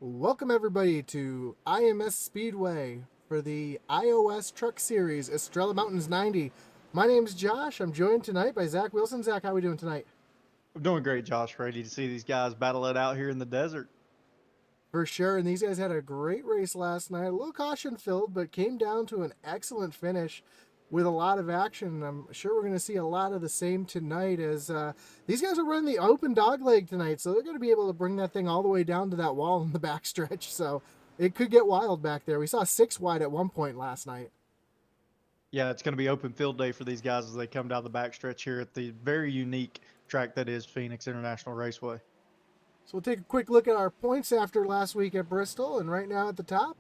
Welcome everybody to IMS Speedway for the iOS Truck Series Estrella Mountains 90. My name's Josh. I'm joined tonight by Zach Wilson. Zach, how are we doing tonight? I'm doing great, Josh. Ready to see these guys battle it out here in the desert. For sure, and these guys had a great race last night. A little caution filled, but came down to an excellent finish with a lot of action. I'm sure we're going to see a lot of the same tonight as these guys are running the open dog leg tonight, so they're going to be able to bring that thing all the way down to that wall in the backstretch. So it could get wild back there. We saw 6 wide at one point last night. Yeah, it's going to be open field day for these guys as they come down the backstretch here at the very unique track that is Phoenix International Raceway. So we'll take a quick look at our points after last week at Bristol, and right now at the top,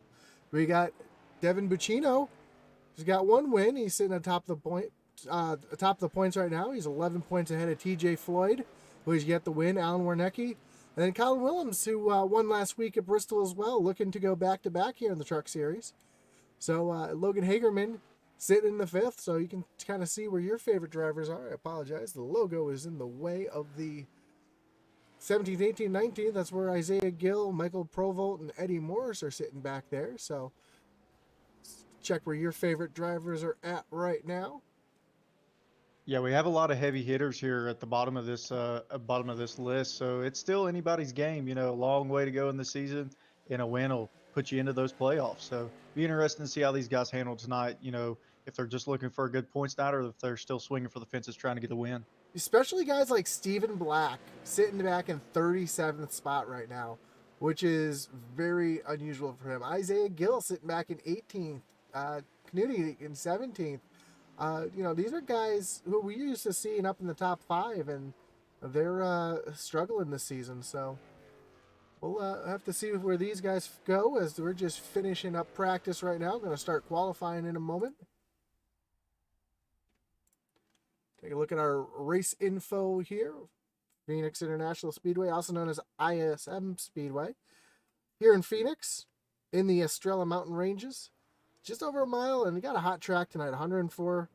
we got Devin Buccino. He's got one win. He's sitting atop the points right now. He's 11 points ahead of T.J. Floyd, who's yet the win. Alan Warnecki, and then Colin Willems, who won last week at Bristol as well, looking to go back to back here in the Truck Series. So Logan Hagerman sitting in the fifth, so you can kind of see where your favorite drivers are. I apologize. The logo is in the way of the 17th, 18th, 19th. That's where Isaiah Gill, Michael Provolt, and Eddie Morris are sitting back there. So check where your favorite drivers are at right now. Yeah, we have a lot of heavy hitters here at the bottom of this list, so it's still anybody's game. You know, a long way to go in the season, and a win will put you into those playoffs. So be interesting to see how these guys handle tonight. You know, if they're just looking for a good points night, or if they're still swinging for the fences trying to get a win. Especially guys like Stephen Black sitting back in 37th spot right now, which is very unusual for him. Isaiah Gill sitting back in 18th. Knuty in 17th. These are guys who we used to seeing up in the top five, and they're struggling this season. So we'll have to see where these guys go as we're just finishing up practice right now. Going to start qualifying in a moment. Take a look at our race info here. Phoenix International Speedway, also known as ISM Speedway. Here in Phoenix, in the Estrella Mountain Ranges. Just over a mile, and we got a hot track tonight. 104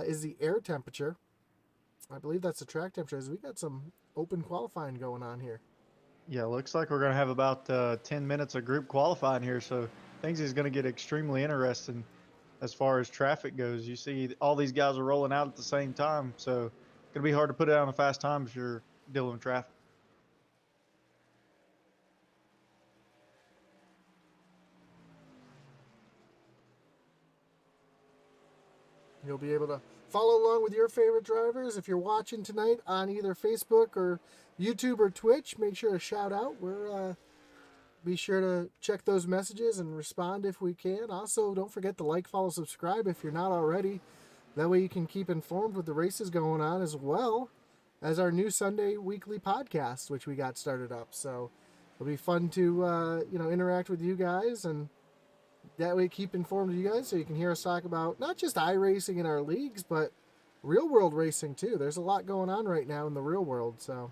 is the air temperature. I believe that's the track temperature. We got some open qualifying going on here. Yeah, looks like we're going to have about 10 minutes of group qualifying here, so things is going to get extremely interesting as far as traffic goes. You see all these guys are rolling out at the same time, so it's going to be hard to put it on a fast time if you're dealing with traffic. You'll be able to follow along with your favorite drivers. If you're watching tonight on either Facebook or YouTube or Twitch, make sure to shout out. Be sure to check those messages and respond if we can. Also, don't forget to like, follow, subscribe if you're not already. That way you can keep informed with the races going on, as well as our new Sunday weekly podcast, which we got started up. So it'll be fun to interact with you guys, and that way keep informed of you guys so you can hear us talk about not just iRacing in our leagues, but real world racing too. There's a lot going on right now in the real world. So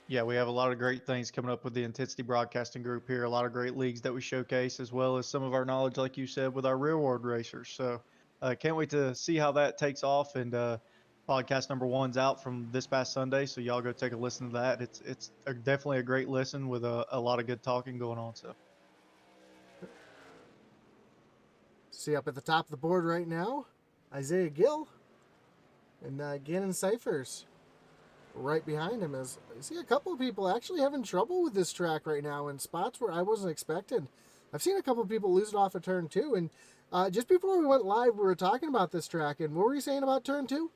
Yeah, we have a lot of great things coming up with the Intensity Broadcasting Group here. A lot of great leagues that we showcase, as well as some of our knowledge, like you said, with our real world racers. So can't wait to see how that takes off. And podcast number one's out from this past Sunday, so y'all go take a listen to that. Definitely a great listen with a lot of good talking going on. So see up at the top of the board right now, Isaiah Gill and Gannon Cyphers right behind him. As I see a couple of people actually having trouble with this track right now in spots where I wasn't expecting. I've seen a couple of people lose it off of turn two, and just before we went live, we were talking about this track, and what were you saying about turn two?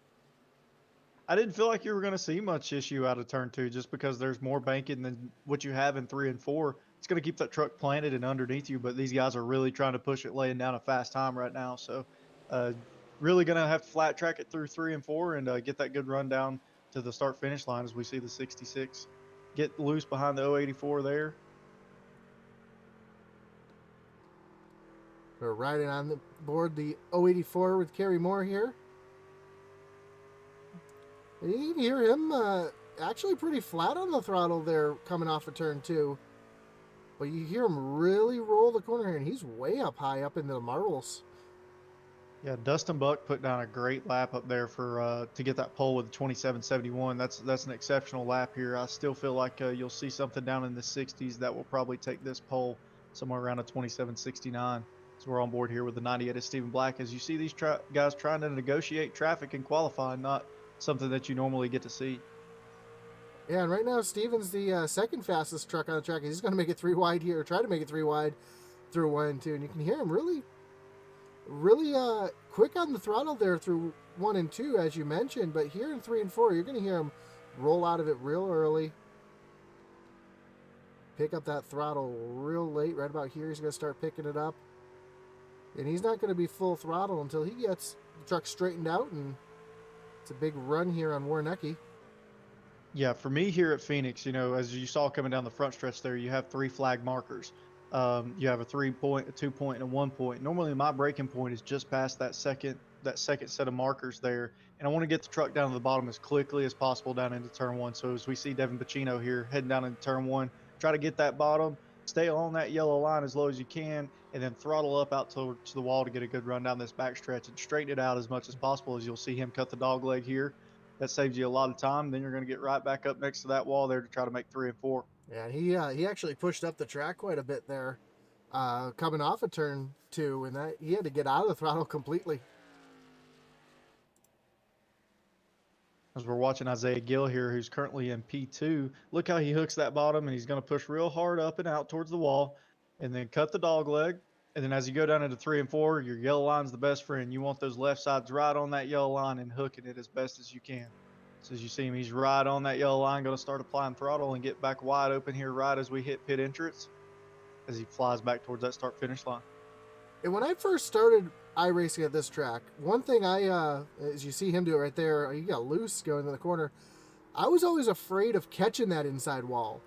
I didn't feel like you were going to see much issue out of turn two, just because there's more banking than what you have in 3 and 4. It's going to keep that truck planted and underneath you, but these guys are really trying to push it, laying down a fast time right now. So really going to have to flat track it through 3 and 4 and get that good run down to the start finish line as we see the 66 get loose behind the 084 there. We're riding on the board the 084 with Kerry Moore here. And you can hear him actually pretty flat on the throttle there coming off of turn two. But you hear him really roll the corner here, and he's way up high up into the marbles. Yeah, Dustin Buck put down a great lap up there for to get that pole with the 27.71. That's an exceptional lap here. I still feel like you'll see something down in the 60s that will probably take this pole somewhere around a 27.69. So we're on board here with the 98 of Stephen Black. As you see these guys trying to negotiate traffic and qualify, not something that you normally get to see. Yeah, and right now Steven's the second fastest truck on the track. He's going to make it 3 wide here, or try to make it 3 wide through 1 and 2. And you can hear him really quick on the throttle there through 1 and 2, as you mentioned. But here in 3 and 4, you're going to hear him roll out of it real early. Pick up that throttle real late. Right about here, he's going to start picking it up. And he's not going to be full throttle until he gets the truck straightened out. And it's a big run here on Warnecki. Yeah, for me here at Phoenix, you know, as you saw coming down the front stretch there, you have 3 flag markers. You have a 3-point, a 2-point, and a 1-point. Normally, my braking point is just past that second set of markers there, and I want to get the truck down to the bottom as quickly as possible down into turn 1. So as we see Devin Pacino here heading down into turn 1, try to get that bottom, stay on that yellow line as low as you can, and then throttle up out to the wall to get a good run down this back stretch and straighten it out as much as possible. As you'll see him cut the dog leg here. That saves you a lot of time. Then you're going to get right back up next to that wall there to try to make 3 and 4. Yeah, he actually pushed up the track quite a bit there, coming off of turn 2, and that he had to get out of the throttle completely. As we're watching Isaiah Gill here, who's currently in P2, look how he hooks that bottom, and he's going to push real hard up and out towards the wall, and then cut the dog leg. And then as you go down into 3 and 4, your yellow line's the best friend. You want those left sides right on that yellow line and hooking it as best as you can. So as you see him, he's right on that yellow line, going to start applying throttle and get back wide open here right as we hit pit entrance, as he flies back towards that start-finish line. And when I first started iRacing at this track, one thing as you see him do it right there, he got loose going in the corner. I was always afraid of catching that inside wall.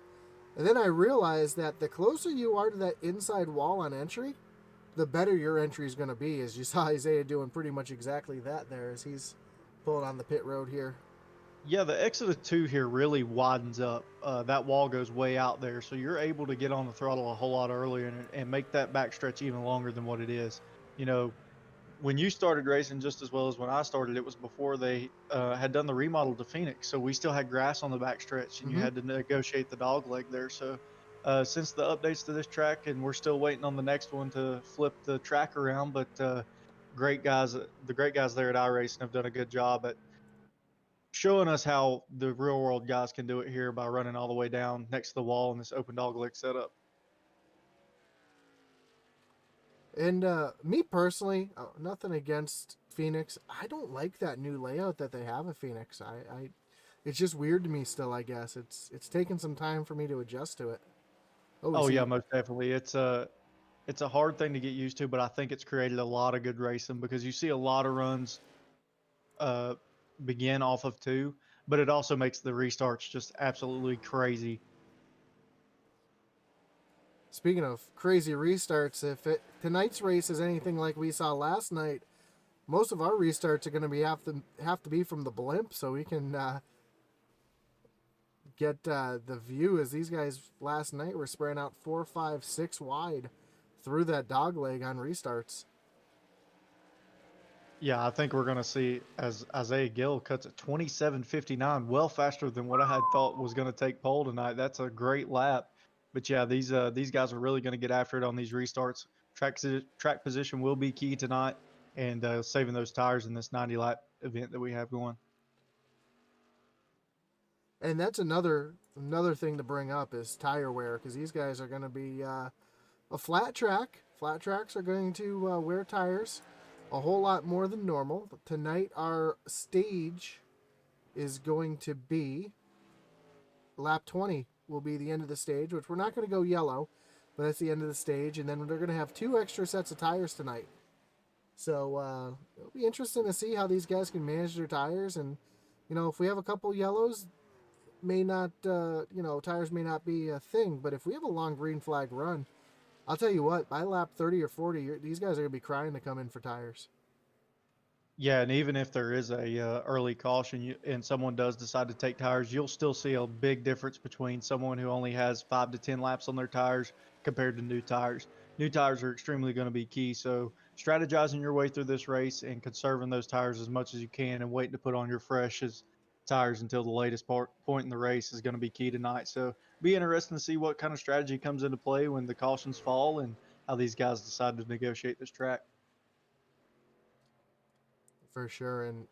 And then I realized that the closer you are to that inside wall on entry, the better your entry is going to be. As you saw Isaiah doing pretty much exactly that there as he's pulling on the pit road here. Yeah, the exit of 2 here really widens up. That wall goes way out there, so you're able to get on the throttle a whole lot earlier and make that backstretch even longer than what it is. You know, when you started racing just as well as when I started, it was before they had done the remodel to Phoenix, so we still had grass on the backstretch, and you had to negotiate the dog leg there. So since the updates to this track, and we're still waiting on the next one to flip the track around, but the great guys there at iRacing have done a good job at showing us how the real world guys can do it here by running all the way down next to the wall in this open dog leg setup. And me personally, nothing against Phoenix. I don't like that new layout that they have at Phoenix. It's just weird to me still. I guess it's taken some time for me to adjust to it. Oh yeah, most definitely. It's a hard thing to get used to, but I think it's created a lot of good racing because you see a lot of runs begin off of 2, but it also makes the restarts just absolutely crazy. Speaking of crazy restarts, if tonight's race is anything like we saw last night, most of our restarts are going to have to be from the blimp, so we can get the view. As these guys last night were spraying out 4, 5, 6 wide through that dog leg on restarts. Yeah, I think we're going to see as Isaiah Gill cuts at 27.59, well faster than what I had thought was going to take pole tonight. That's a great lap. But yeah, these guys are really going to get after it on these restarts. Track position will be key tonight, and saving those tires in this 90 lap event that we have going. And that's another thing to bring up is tire wear, because these guys are going to be a flat track. Flat tracks are going to wear tires a whole lot more than normal. Tonight our stage is going to be lap 20 will be the end of the stage, which we're not going to go yellow, but that's the end of the stage. And then they're going to have 2 extra sets of tires tonight. So it'll be interesting to see how these guys can manage their tires. And, you know, if we have a couple yellows, may not, tires may not be a thing. But if we have a long green flag run, I'll tell you what, by lap 30 or 40, these guys are going to be crying to come in for tires. Yeah, and even if there is a early caution and someone does decide to take tires, you'll still see a big difference between someone who only has 5 to 10 laps on their tires compared to new tires. New tires are extremely going to be key, so strategizing your way through this race and conserving those tires as much as you can and waiting to put on your freshest tires until the latest point in the race is going to be key tonight. So be interesting to see what kind of strategy comes into play when the cautions fall and how these guys decide to negotiate this track. For sure. And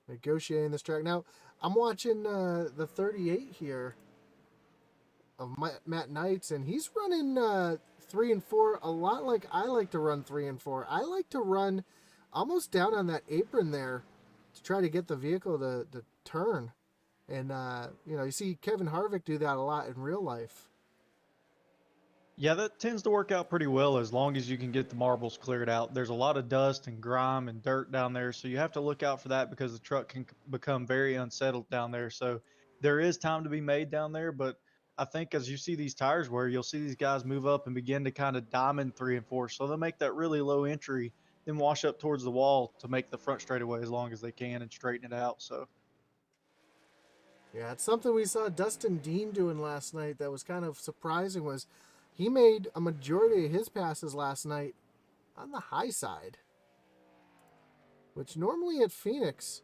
negotiating this track. Now, I'm watching the 38 here of Matt Knights, and he's running 3 and 4 a lot like I like to run 3 and 4. I like to run almost down on that apron there to try to get the vehicle to turn. And, you see Kevin Harvick do that a lot in real life. Yeah, that tends to work out pretty well as long as you can get the marbles cleared out. There's a lot of dust and grime and dirt down there, so you have to look out for that because the truck can become very unsettled down there. So there is time to be made down there, but I think as you see these tires wear, you'll see these guys move up and begin to kind of diamond 3 and 4. So they'll make that really low entry, then wash up towards the wall to make the front straightaway as long as they can and straighten it out. So Yeah, it's something we saw Dustin Dean doing last night that was kind of surprising was he made a majority of his passes last night on the high side, which normally at Phoenix,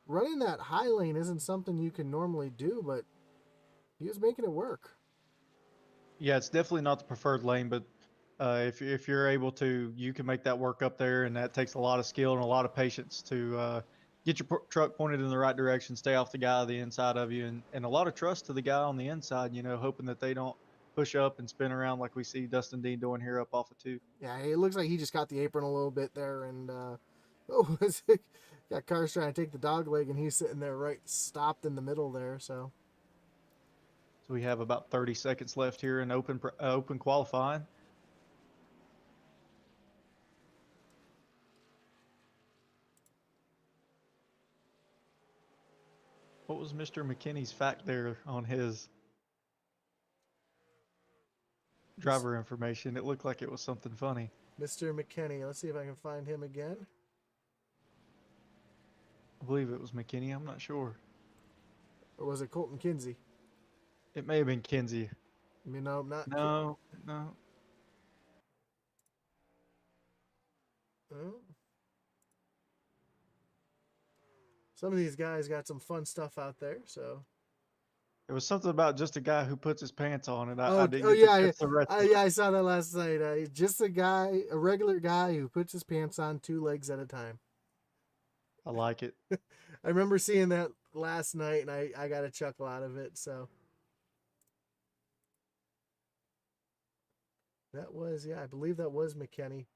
running that high lane isn't something you can normally do, but he was making it work. yeah, it's definitely not the preferred lane, but if you're able to, you can make that work up there, and that takes a lot of skill and a lot of patience to get your truck pointed in the right direction, stay off the guy on the inside of you, and a lot of trust to the guy on the inside. Hoping that they don't push up and spin around like we see Dustin Dean doing here up off of 2. Yeah, it looks like he just got the apron a little bit there, and got cars trying to take the dog leg, and he's sitting there right stopped in the middle there. So We have about 30 seconds left here in open qualifying. What was Mr. McKinney's fact there on his driver information? It looked like it was something funny. Mr. McKinney, let's see if I can find him again. I believe it was McKinney. I'm not sure. Or was it Colton Kinsey? It may have been Kinsey. Not. No. Oh. Some of these guys got some fun stuff out there, so. It was something about just a guy who puts his pants on, and I didn't oh get yeah, to catch the rest of it. yeah, I saw that last night. Just a regular guy who puts his pants on 2 legs at a time. I like it. I remember seeing that last night, and I got a chuckle out of it. So that was, I believe that was McKinney.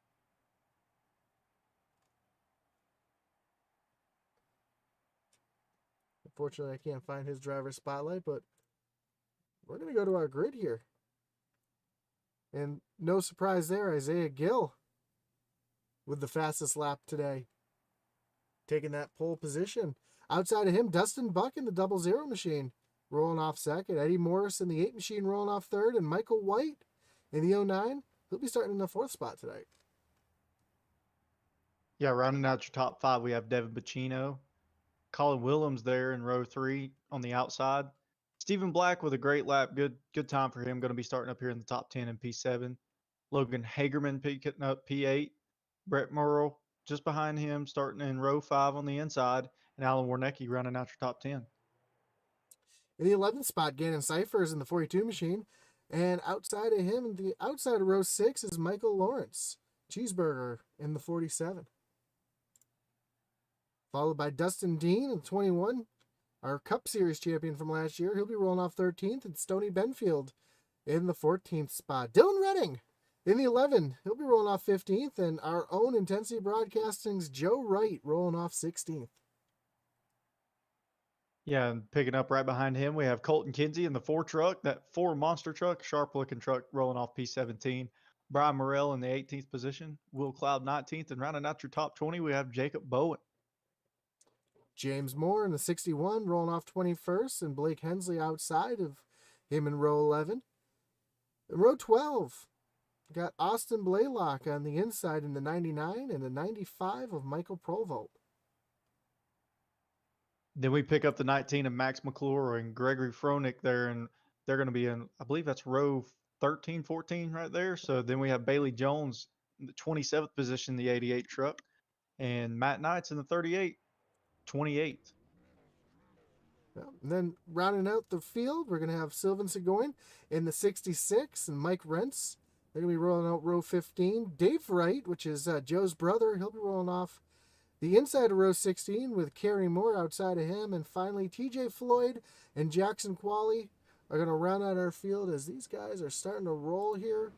Unfortunately, I can't find his driver's spotlight, but we're going to go to our grid here. And no surprise there, Isaiah Gill with the fastest lap today, taking that pole position. Outside of him, Dustin Buck in the 00 machine rolling off second. Eddie Morris in the 8 machine rolling off third. And Michael White in the 09. He'll be starting in the 4th spot tonight. Yeah, rounding out your top 5, we have Devin Bacino, Colin Willems there in row 3 on the outside. Stephen Black with a great lap, good time for him. Going to be starting up here in the top 10 in P7. Logan Hagerman picking up P8. Brett Murrell just behind him, starting in row 5 on the inside, and Alan Warnecki rounding out your top 10. In the 11th spot, Gannon Cyphers in the 42 machine. And outside of him, the outside of row 6 is Michael Lawrence, Cheeseburger in the 47. Followed by Dustin Dean in 21, our Cup Series champion from last year. He'll be rolling off 13th, and Stoney Benfield in the 14th spot. Dylan Redding in the 11, he'll be rolling off 15th, and our own Intensity Broadcasting's Joe Wright rolling off 16th. Yeah, and picking up right behind him, we have Colton Kinsey in the 4 truck, that 4 monster truck, sharp-looking truck rolling off P17. Brian Morrell in the 18th position, Will Cloud 19th, and rounding out your top 20, we have Jacob Bowen. James Moore in the 61, rolling off 21st, and Blake Hensley outside of him in row 11. In row 12, got Austin Blaylock on the inside in the 99 and the 95 of Michael Provost. Then we pick up the 19 of Max McClure and Gregory Froelich there, and they're going to be in, I believe that's row 13, 14 right there. So then we have Bailey Jones in the 27th position, the 88 truck. And Matt Knight's in the 38, 28th. Yeah. And then rounding out the field, we're going to have Sylvan Seguin in the 66 and Mike Rentz. They're going to be rolling out row 15. Dave Wright, which is Joe's brother, he'll be rolling off the inside of row 16 with Kerry Moore outside of him. And finally, TJ Floyd and Jackson Qualley are going to round out our field as these guys are starting to roll here.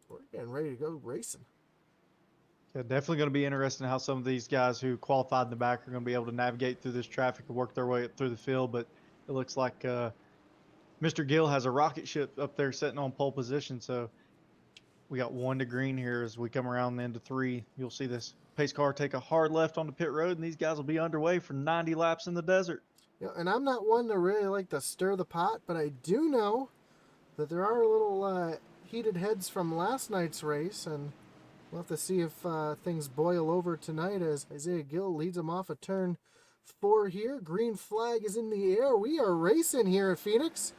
We're getting ready to go racing. Yeah, definitely going to be interesting how some of these guys who qualified in the back are going to be able to navigate through this traffic and work their way up through the field. But it looks like Mr. Gill has a rocket ship up there sitting on pole position. So we got 1 to green here as we come around the end of 3. You'll see this pace car take a hard left on the pit road, and these guys will be underway for 90 laps in the desert. Yeah, and I'm not one to really like to stir the pot, but I do know that there are little heated heads from last night's race, and we'll have to see if things boil over tonight as Isaiah Gill leads them off of turn 4 here. Green flag is in the air. We are racing here at Phoenix.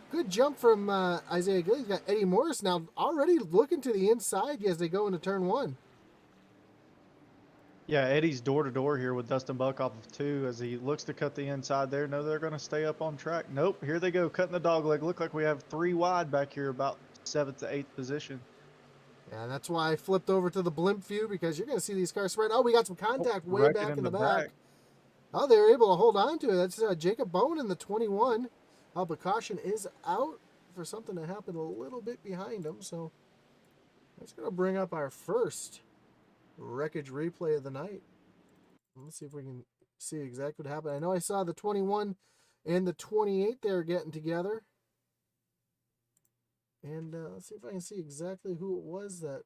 Good jump from Isaiah Gill. He's got Eddie Morris now already looking to the inside as they go into turn 1. Yeah, Eddie's door to door here with Dustin Buck off of 2 as he looks to cut the inside there. No, they're going to stay up on track. Nope, here they go, cutting the dog leg. Look like we have 3 wide back here, about 7th to 8th position. Yeah, that's why I flipped over to the blimp view, because you're going to see these cars spread. Oh, we got some contact way back in the back. Oh, they were able to hold on to it. That's Jacob Bowen in the 21. Oh, but caution is out for something that happened a little bit behind him. So that's going to bring up our first wreckage replay of the night. Let's see if we can see exactly what happened. I know I saw the 21 and the 28 there getting together. And let's see if I can see exactly who it was that...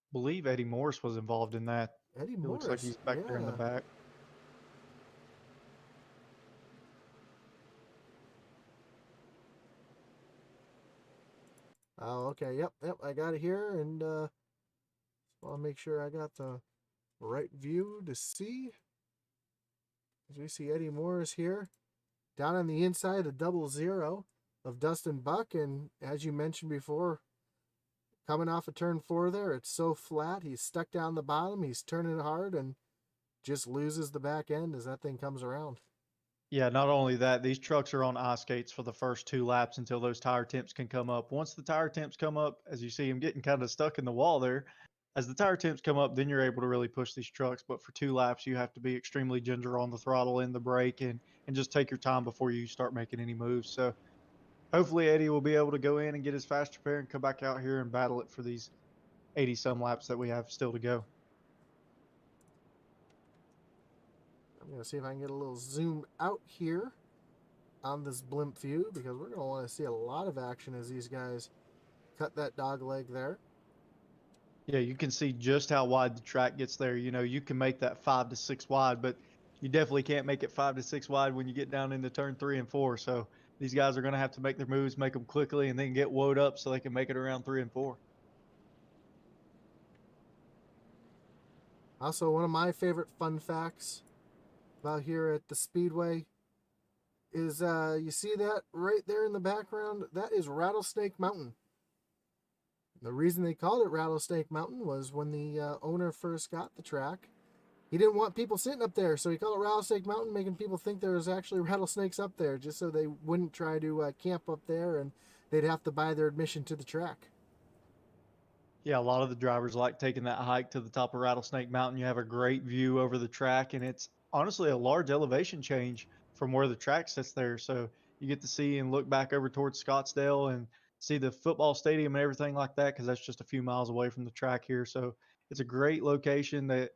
I believe Eddie Morris was involved in that. Eddie It Morris. looks like he's back there in the back. Oh, okay. Yep. I got it here, and I'll make sure I got the right view to see. As we see Eddie Morris here, down on the inside, the 00 of Dustin Buck, and as you mentioned before, coming off of turn 4 there, it's so flat. He's stuck down the bottom. He's turning hard and just loses the back end as that thing comes around. Yeah, not only that, these trucks are on ice skates for the first 2 laps until those tire temps can come up. Once the tire temps come up, as you see him getting kind of stuck in the wall there, as the tire temps come up, then you're able to really push these trucks. But for 2 laps, you have to be extremely ginger on the throttle and the brake and just take your time before you start making any moves. So hopefully Eddie will be able to go in and get his fast repair and come back out here and battle it for these 80-some laps that we have still to go. I'm going to see if I can get a little zoom out here on this blimp view, because we're going to want to see a lot of action as these guys cut that dog leg there. Yeah, you can see just how wide the track gets there. You know, you can make that 5 to 6 wide, but you definitely can't make it 5 to 6 wide when you get down into turn 3 and 4. So these guys are going to have to make their moves, make them quickly, and then get woed up so they can make it around 3 and 4. Also, one of my favorite fun facts about here at the Speedway is you see that right there in the background? That is Rattlesnake Mountain. The reason they called it Rattlesnake Mountain was when the owner first got the track, he didn't want people sitting up there, so he called it Rattlesnake Mountain, making people think there was actually rattlesnakes up there, just so they wouldn't try to camp up there and they'd have to buy their admission to the track. Yeah, a lot of the drivers like taking that hike to the top of Rattlesnake Mountain. You have a great view over the track, and it's honestly a large elevation change from where the track sits there. So you get to see and look back over towards Scottsdale and see the football stadium and everything like that, because that's just a few miles away from the track here. So it's a great location that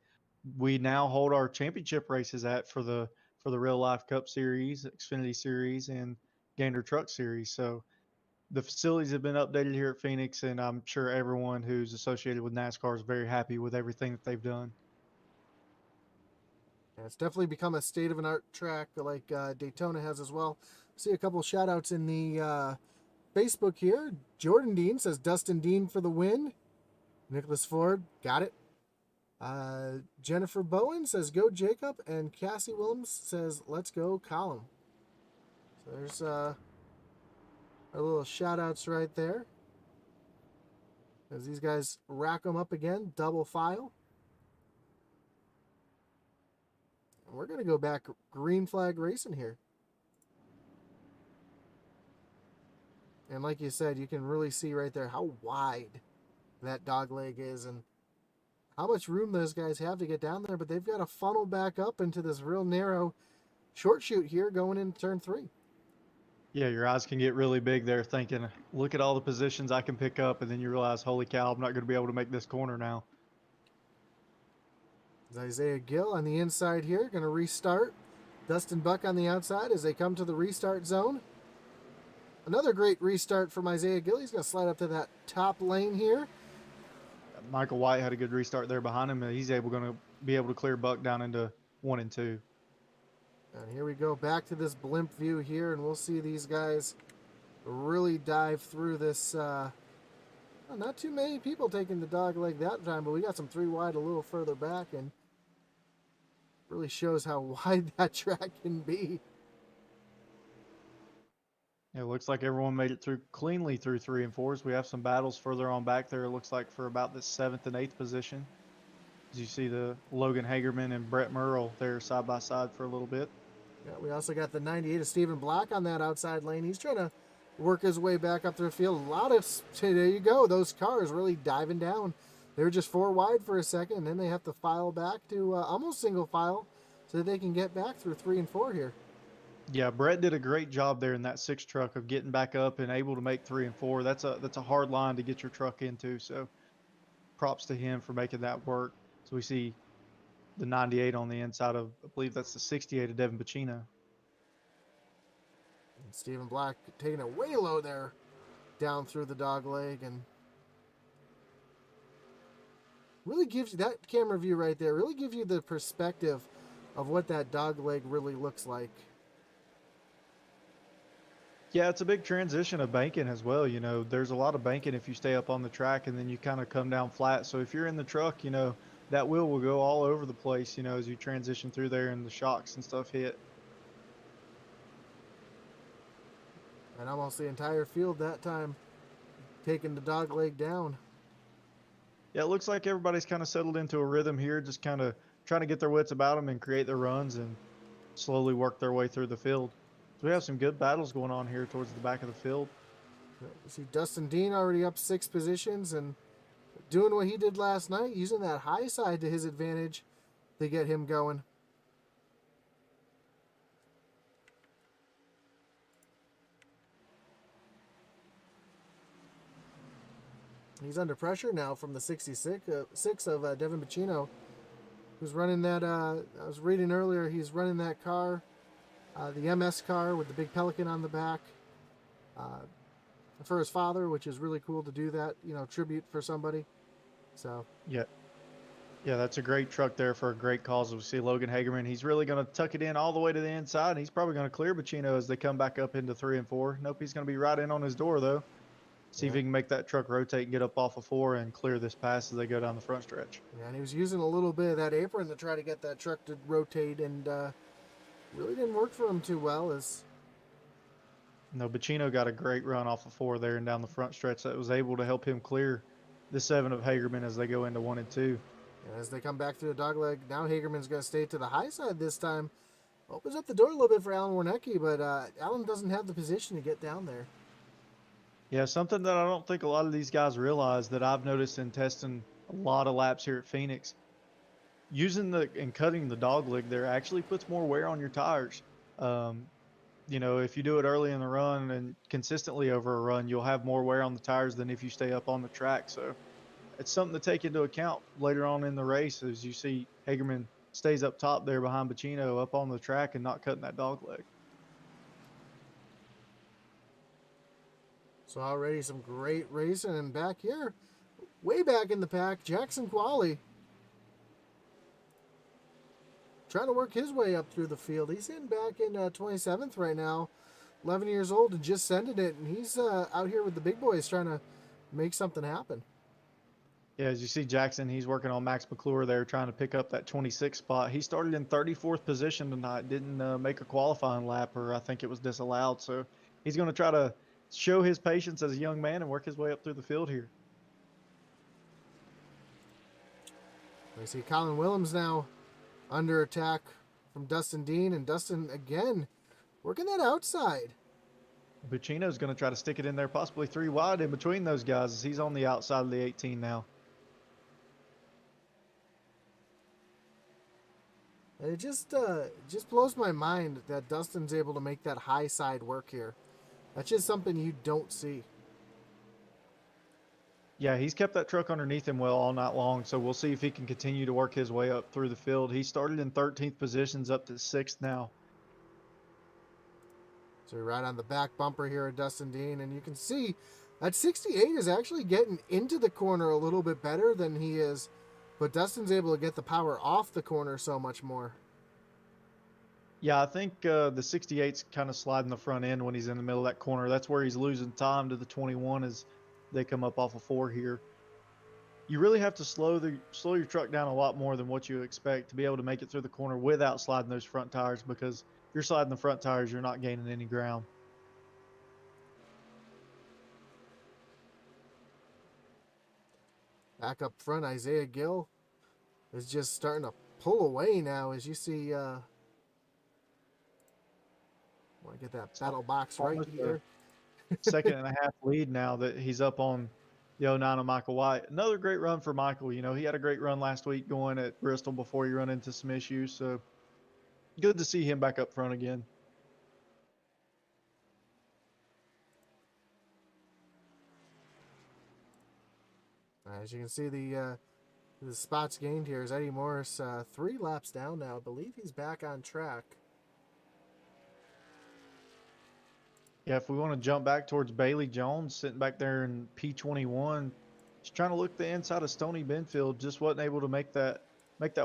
we now hold our championship races at for the Real Life Cup Series, Xfinity Series, and Gander Truck Series. So the facilities have been updated here at Phoenix, and I'm sure everyone who's associated with NASCAR is very happy with everything that they've done. Yeah, it's definitely become a state-of-an-art track like Daytona has as well. See a couple shout outs in the Facebook here. Jordan Dean says Dustin Dean for the win. Nicholas Ford, got it. Jennifer Bowen says go Jacob, and Cassie Willems says let's go Colin. So there's our little shout outs right there. As these guys rack them up again, double file. And we're going to go back green flag racing here. And like you said, you can really see right there how wide that dog leg is and how much room those guys have to get down there. But they've got to funnel back up into this real narrow short shoot here going into turn 3. Yeah, your eyes can get really big there thinking, look at all the positions I can pick up, and then you realize, holy cow, I'm not going to be able to make this corner now. Isaiah Gill on the inside here, going to restart. Dustin Buck on the outside as they come to the restart zone. Another great restart from Isaiah Gill. He's going to slide up to that top lane here. Michael White had a good restart there behind him, and he's going to be able to clear Buck down into 1 and 2. And here we go back to this blimp view here, and we'll see these guys really dive through this. Not too many people taking the dog leg that time, but we got some 3 wide a little further back, and really shows how wide that track can be. It looks like everyone made it through cleanly through 3 and 4s. We have some battles further on back there. It looks like for about the 7th and 8th position. As you see the Logan Hagerman and Brett Merle there side by side for a little bit. Yeah, we also got the 98 of Stephen Black on that outside lane. He's trying to work his way back up through the field. A lot of, there you go, those cars really diving down. They were just 4 wide for a second, and then they have to file back to almost single file so that they can get back through 3 and 4 here. Yeah, Brett did a great job there in that 6 truck of getting back up and able to make 3 and 4. That's a hard line to get your truck into, so props to him for making that work. So we see the 98 on the inside of, I believe that's the 68 of Devin Pacino. And Stephen Black taking it way low there down through the dog leg, and really gives you that camera view right there, really gives you the perspective of what that dog leg really looks like. Yeah, it's a big transition of banking as well. You know, there's a lot of banking if you stay up on the track and then you kind of come down flat. So if you're in the truck, you know, that wheel will go all over the place, you know, as you transition through there and the shocks and stuff hit. And almost the entire field that time taking the dog leg down. Yeah, it looks like everybody's kind of settled into a rhythm here, just kind of trying to get their wits about them and create their runs and slowly work their way through the field. So we have some good battles going on here towards the back of the field. You see Dustin Dean already up 6 positions and doing what he did last night, using that high side to his advantage to get him going. He's under pressure now from the 66 of Devin Pacino, who's running that. I was reading earlier, he's running that car, the MS car with the big Pelican on the back, for his father, which is really cool to do that, you know, tribute for somebody. So yeah, that's a great truck there for a great cause. We see Logan Hagerman. He's really going to tuck it in all the way to the inside, and he's probably going to clear Pacino as they come back up into 3 and 4. Nope, he's going to be right in on his door though. See if he can make that truck rotate and get up off of 4 and clear this pass as they go down the front stretch. Yeah, and he was using a little bit of that apron to try to get that truck to rotate, and really didn't work for him too well. No, Pacino got a great run off of 4 there and down the front stretch that was able to help him clear the 7 of Hagerman as they go into 1 and 2. And as they come back through the dogleg, now Hagerman's going to stay to the high side this time. Opens up the door a little bit for Alan Warnecki, but Alan doesn't have the position to get down there. Yeah, something that I don't think a lot of these guys realize that I've noticed in testing a lot of laps here at Phoenix. Using and cutting the dog leg there actually puts more wear on your tires. You know, if you do it early in the run and consistently over a run, you'll have more wear on the tires than if you stay up on the track. So it's something to take into account later on in the race as you see Hagerman stays up top there behind Pacino up on the track and not cutting that dog leg. So already some great racing, and back here, way back in the pack, Jackson Qualley trying to work his way up through the field. He's in back in 27th right now, 11 years old and just sending it, and he's out here with the big boys trying to make something happen. Yeah, as you see Jackson, he's working on Max McClure there, trying to pick up that 26 spot. He started in 34th position tonight, didn't make a qualifying lap, or I think it was disallowed. So he's going to try to show his patience as a young man and work his way up through the field here. We see Colin Willems now under attack from Dustin Dean, and Dustin again working that outside. Buccino's going to try to stick it in there, possibly 3 wide in between those guys, as he's on the outside of the 18 now. And it just blows my mind that Dustin's able to make that high side work here. That's just something you don't see. Yeah, he's kept that truck underneath him well all night long, so we'll see if he can continue to work his way up through the field. He started in 13th positions up to 6th now. So we're right on the back bumper here at Dustin Dean, and you can see that 68 is actually getting into the corner a little bit better than he is, but Dustin's able to get the power off the corner so much more. Yeah, I think the 68's kind of sliding the front end when he's in the middle of that corner. That's where he's losing time to the 21 as they come up off of 4 here. You really have to slow your truck down a lot more than what you expect to be able to make it through the corner without sliding those front tires, because if you're sliding the front tires, you're not gaining any ground. Back up front, Isaiah Gill is just starting to pull away now, as you see. Want to get that battle box right here. Second and a half lead now that he's up on the 09 of Michael White. Another great run for Michael. You know, he had a great run last week going at Bristol before he run into some issues. So good to see him back up front again. As you can see, the spots gained here is Eddie Morris 3 laps down now. I believe he's back on track. Yeah, if we want to jump back towards Bailey Jones, sitting back there in P21, just trying to look the inside of Stony Benfield, just wasn't able to make that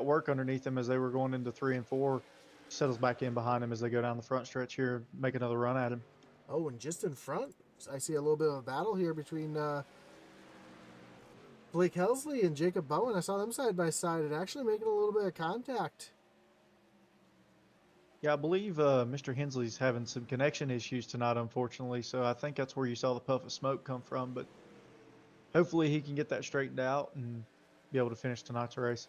work underneath him as they were going into 3 and 4. Settles back in behind him as they go down the front stretch here, make another run at him. Oh, and just in front, I see a little bit of a battle here between Blake Helsley and Jacob Bowen. I saw them side by side and actually making a little bit of contact. Yeah, I believe Mr. Hensley's having some connection issues tonight, unfortunately. So I think that's where you saw the puff of smoke come from. But hopefully he can get that straightened out and be able to finish tonight's race.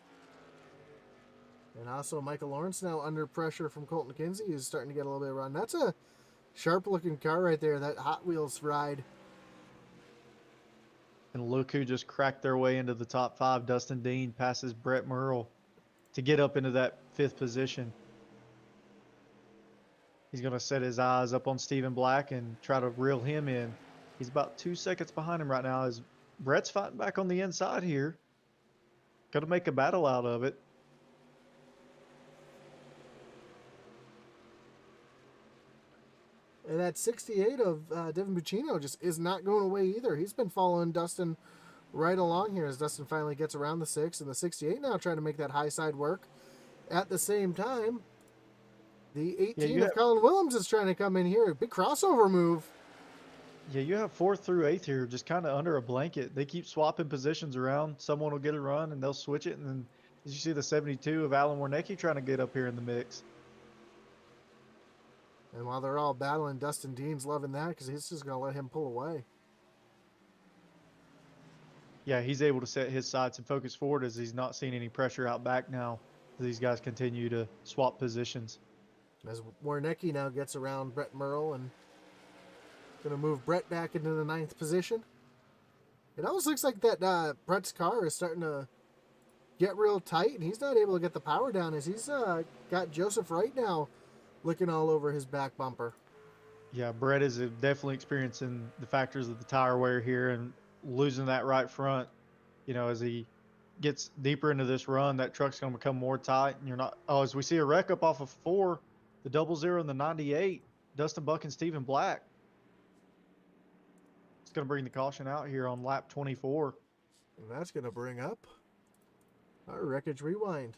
And also Michael Lawrence now under pressure from Colton Kinsey is starting to get a little bit of run. That's a sharp-looking car right there, that Hot Wheels ride. And look who just cracked their way into the top 5. Dustin Dean passes Brett Merle to get up into that 5th position. He's going to set his eyes up on Stephen Black and try to reel him in. He's about 2 seconds behind him right now as Brett's fighting back on the inside here. Got to make a battle out of it. And that 68 of Devin Buccino just is not going away either. He's been following Dustin right along here as Dustin finally gets around the 6. And the 68 now trying to make that high side work. At the same time, the 18 of Colin Willems is trying to come in here. Big crossover move. Yeah, you have 4th through 8th here just kind of under a blanket. They keep swapping positions around. Someone will get a run and they'll switch it. And then as you see the 72 of Alan Warnecki trying to get up here in the mix. And while they're all battling, Dustin Dean's loving that because he's just going to let him pull away. Yeah, he's able to set his sights and focus forward as he's not seeing any pressure out back now. These guys continue to swap positions. As Warnecki now gets around Brett Merle and going to move Brett back into the 9th position. It almost looks like that Brett's car is starting to get real tight, and he's not able to get the power down as he's got Joseph Wright now looking all over his back bumper. Yeah, Brett is definitely experiencing the factors of the tire wear here and losing that right front. You know, as he gets deeper into this run, that truck's going to become more tight, and you're not. Oh, as we see a wreck up off of 4, the 00 and the 98, Dustin Buck and Stephen Black. It's going to bring the caution out here on lap 24. And that's going to bring up our Wreckage Rewind.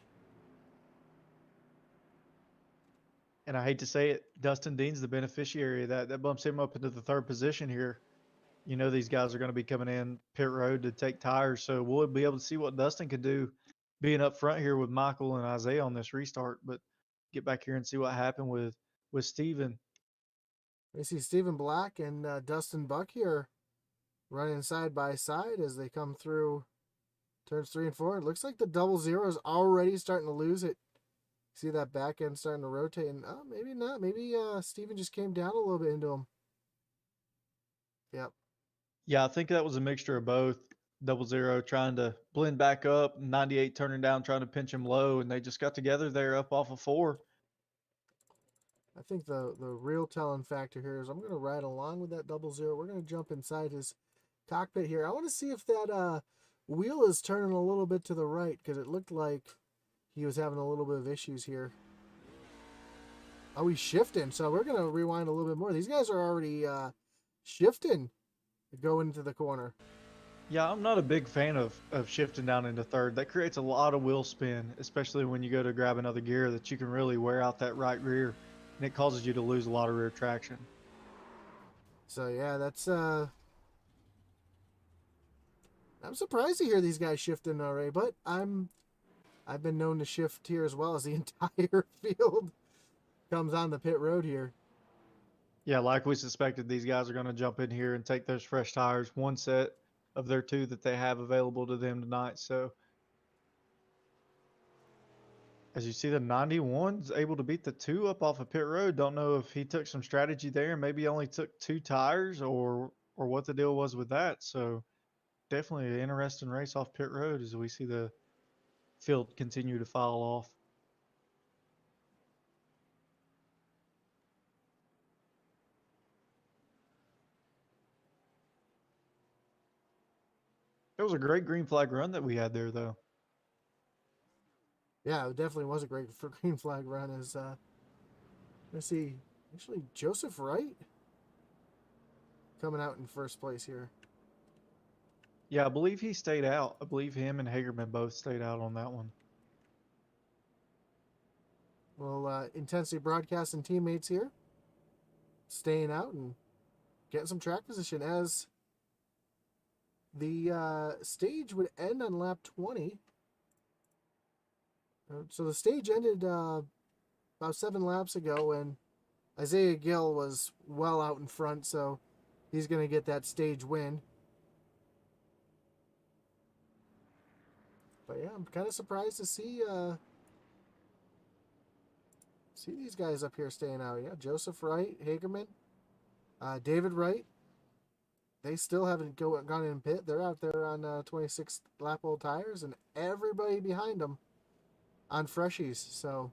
And I hate to say it, Dustin Dean's the beneficiary of that. That bumps him up into the 3rd position here. You know these guys are going to be coming in pit road to take tires, so we'll be able to see what Dustin can do being up front here with Michael and Isaiah on this restart. But get back here and see what happened with Steven. We see Stephen Black and Dustin Buck here running side by side as they come through turns 3 and 4. It looks like the double zero is already starting to lose it. See that back end starting to rotate, and maybe not. Maybe Steven just came down a little bit into him. Yep. Yeah, I think that was a mixture of both. Double zero trying to blend back up, 98 turning down, trying to pinch him low, and they just got together there up off of 4. I think the real telling factor here is I'm going to ride along with that double zero. We're going to jump inside his cockpit here. I want to see if that wheel is turning a little bit to the right because it looked like he was having a little bit of issues here. Oh, he's shifting, so we're going to rewind a little bit more. These guys are already shifting to go into the corner. Yeah, I'm not a big fan of shifting down into third. That creates a lot of wheel spin, especially when you go to grab another gear that you can really wear out that right rear, and it causes you to lose a lot of rear traction. So yeah, that's I'm surprised to hear these guys shifting already, but I've been known to shift here as well as the entire field comes on the pit road here. Yeah, like we suspected, these guys are going to jump in here and take those fresh tires, one set of their 2 that they have available to them tonight. So as you see, the 91's able to beat the 2 up off of pit road. Don't know if he took some strategy there and maybe only took 2 tires or what the deal was with that. So definitely an interesting race off pit road as we see the field continue to file off. It was a great green flag run that we had there, though. Yeah, it definitely was a great for green flag run. As let's see, actually Joseph Wright coming out in first place here. Yeah, I believe he stayed out. I believe him and Hagerman both stayed out on that one. Well, Intensity Broadcasting teammates here staying out and getting some track position as the stage would end on lap 20. So the stage ended about 7 laps ago, and Isaiah Gill was well out in front, so he's going to get that stage win. But yeah, I'm kind of surprised to see these guys up here staying out. Yeah, Joseph Wright, Hagerman, David Wright. They still haven't gone in pit. They're out there on 26 lap old tires, and everybody behind them on freshies. So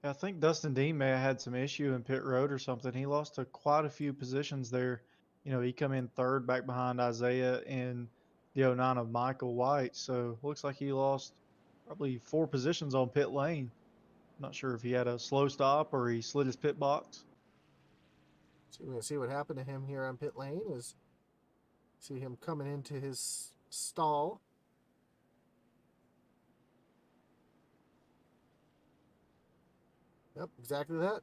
I think Dustin Dean may have had some issue in pit road or something. He lost quite a few positions there. You know, he come in third back behind Isaiah in the 09 of Michael White. So looks like he lost probably 4 positions on pit lane. Not sure if he had a slow stop or he slid his pit box. we're going to see what happened to him here on pit lane. Is see him coming into his stall. Yep, exactly that.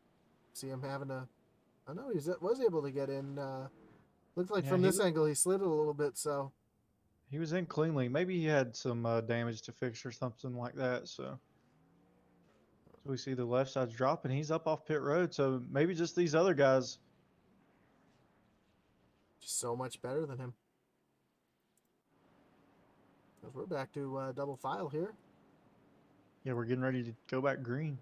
See him having a. I know he was able to get in. Looked like Yeah, from this angle he slid it a little bit. So he was in cleanly. Maybe he had some damage to fix or something like that. So we see the left side's dropping. He's up off pit road. So maybe just these other guys. just so much better than him. Because we're back to double file here. Yeah, we're getting ready to go back green.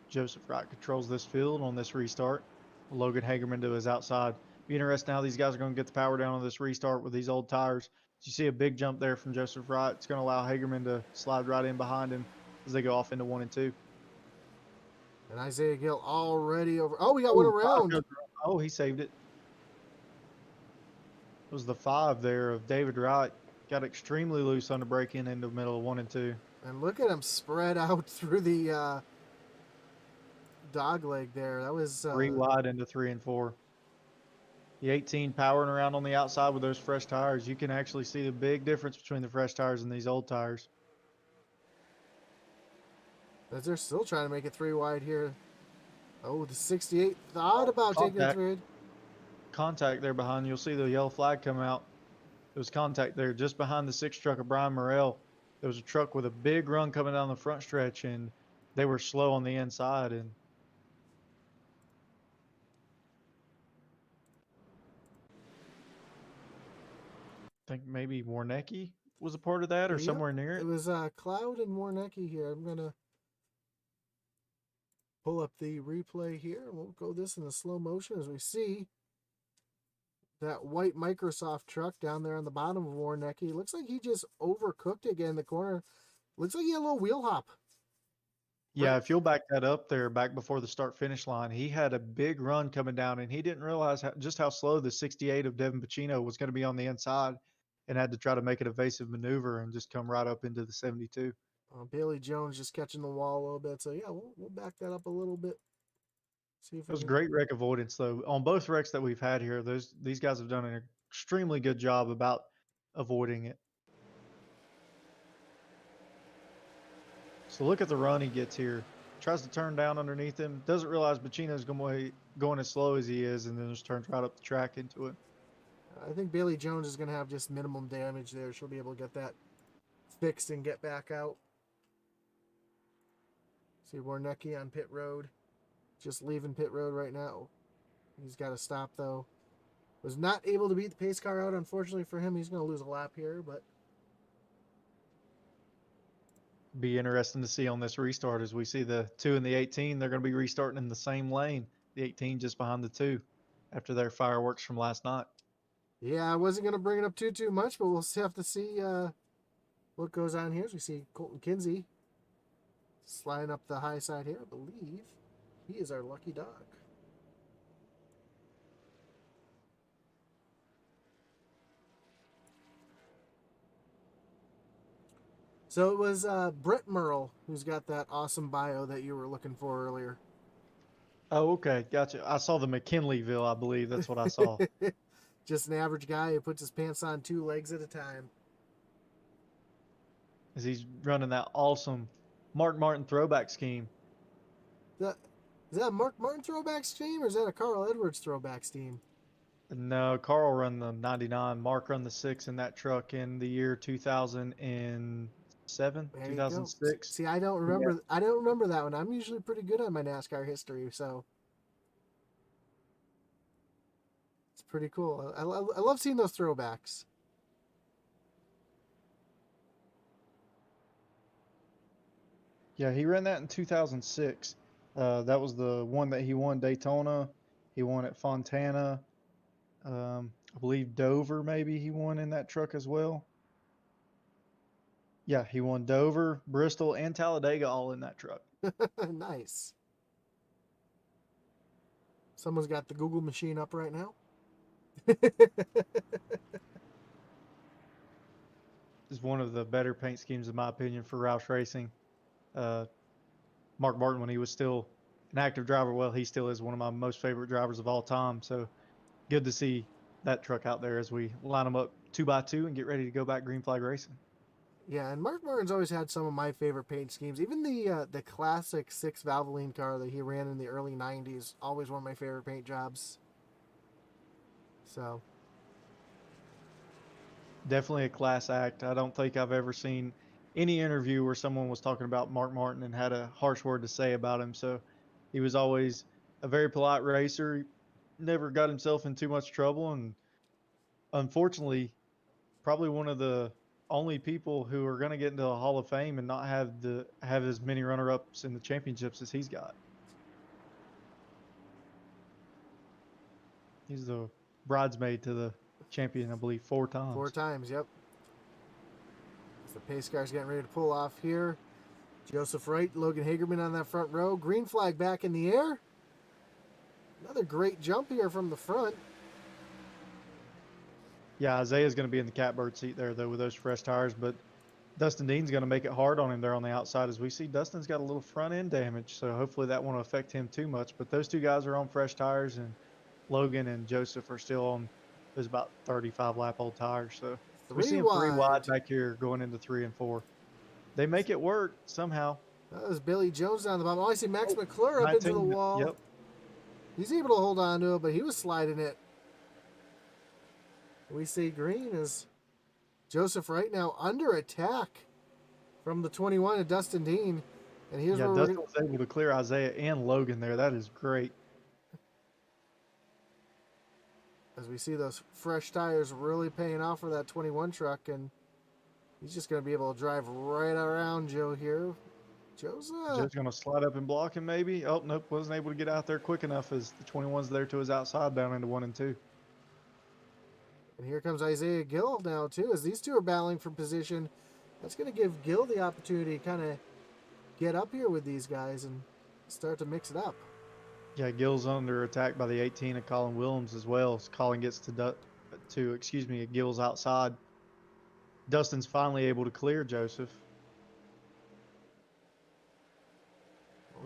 Joseph Wright controls this field on this restart. Logan Hagerman to his outside. Be interesting how these guys are going to get the power down on this restart with these old tires. You see a big jump there from Joseph Wright. It's going to allow Hagerman to slide right in behind him as they go off into 1 and 2. And Isaiah Gill already over. Oh, we got one around. Oh, he saved it. It was the 5 there of David Wright. Got extremely loose on the break in the middle of 1 and 2. And look at him spread out through the dog leg there. That was 3 wide into 3 and 4. The 18 powering around on the outside with those fresh tires. You can actually see the big difference between the fresh tires and these old tires. as they're still trying to make it 3 wide here. Oh, the 68 thought about taking a Contact, thrid. contact there behind you. You'll see the yellow flag come out. There was contact there just behind the 6 truck of Brian Morrell. There was a truck with a big run coming down the front stretch, and they were slow on the inside. And I think maybe Warnecki was a part of that or Yep. somewhere near It it. was Cloud and Warnecki here. I'm going to pull up the replay here. We'll go this in the slow motion as we see that white Microsoft truck down there on the bottom of Warnecki. Looks like he just overcooked again in the corner. Looks like he had a little wheel hop. Yeah, if you'll back that up there, back before the start finish line, he had a big run coming down, and he didn't realize just how slow the 68 of Devin Pacino was going to be on the inside, and had to try to make an evasive maneuver and just come right up into the 72. Bailey Jones just catching the wall a little bit. So, yeah, we'll back that up a little bit. See if It was great wreck avoidance, though. On both wrecks that we've had here, these guys have done an extremely good job about avoiding it. So look at the run he gets here. Tries to turn down underneath him. Doesn't realize Pacino's going as slow as he is, and then just turns right up the track into it. I think Bailey Jones is going to have just minimum damage there. She'll be able to get that fixed and get back out. See Warnecki on pit road. Just leaving pit road right now. He's got to stop, though. Was not able to beat the pace car out, unfortunately for him. He's going to lose a lap here, but Be interesting to see on this restart as we see the 2 and the 18. They're going to be restarting in the same lane. The 18 just behind the 2 after their fireworks from last night. yeah, I wasn't going to bring it up too much, but we'll have to see what goes on here. As we see Colton Kinsey sliding up the high side here. I believe he is our lucky dog. So it was Brett Merle who's got that awesome bio that you were looking for earlier. Oh, okay. Gotcha. I saw the McKinleyville, I believe. That's what I saw. Just an average guy who puts his pants on 2 legs at a time. As he's running that awesome Mark Martin throwback scheme. Is that a Mark Martin throwback scheme or is that a Carl Edwards throwback scheme? No, Carl run the 99. Mark run the 6 in that truck in the year 2007, There you go. 2006. See, I don't remember. Yeah. I don't remember that one. I'm usually pretty good on my NASCAR history, so it's pretty cool. I love seeing those throwbacks. Yeah, he ran that in 2006. That was the one that he won Daytona. He won at Fontana. I believe Dover maybe he won in that truck as well. Yeah, he won Dover, Bristol, and Talladega all in that truck. Nice. Someone's got the Google machine up right now. Is one of the better paint schemes in my opinion for Roush Racing. Mark Martin, when he was still an active driver, well, he still is one of my most favorite drivers of all time. So good to see that truck out there as we line them up 2x2 and get ready to go back green flag racing. Yeah, and Mark Martin's always had some of my favorite paint schemes. Even the classic 6 Valvoline car that he ran in the early 90s, always one of my favorite paint jobs. So Definitely a class act. I don't think I've ever seen any interview where someone was talking about Mark Martin and had a harsh word to say about him. So he was always a very polite racer. He never got himself in too much trouble, and unfortunately, probably one of the only people who are going to get into the Hall of Fame and not have as many runner-ups in the championships as he's got. He's the bridesmaid to the champion, I believe, 4 times. 4 times, yep. As the pace car's getting ready to pull off here. Joseph Wright, Logan Hagerman on that front row. Green flag back in the air. Another great jump here from the front. Yeah, Isaiah's going to be in the catbird seat there, though, with those fresh tires. But Dustin Dean's going to make it hard on him there on the outside. As we see, Dustin's got a little front end damage, so hopefully that won't affect him too much. But those 2 guys are on fresh tires, and Logan and Joseph are still on those about 35-lap-old tires. So we see them 3 wide back here going into 3 and 4. They make it work somehow. That was Billy Jones down the bottom. Oh, I see Max McClure up into the wall. Yep. He's able to hold on to it, but he was sliding it. We see green is Joseph right now under attack from the 21 of Dustin Dean. And here's Yeah, where Dustin was able to clear Isaiah and Logan there. That is great. as we see those fresh tires really paying off for that 21 truck, and he's just going to be able to drive right around Joe here. Joe's Joe's going to slide up and block him maybe. Oh, nope, wasn't able to get out there quick enough as the 21's there to his outside down into 1 and 2. and here comes Isaiah Gill now too, as these two are battling for position. That's going to give Gill the opportunity to kind of get up here with these guys and start to mix it up. Yeah, Gill's under attack by the 18 of Colin Willems as well. As Colin gets to Gill's outside. Dustin's finally able to clear Joseph.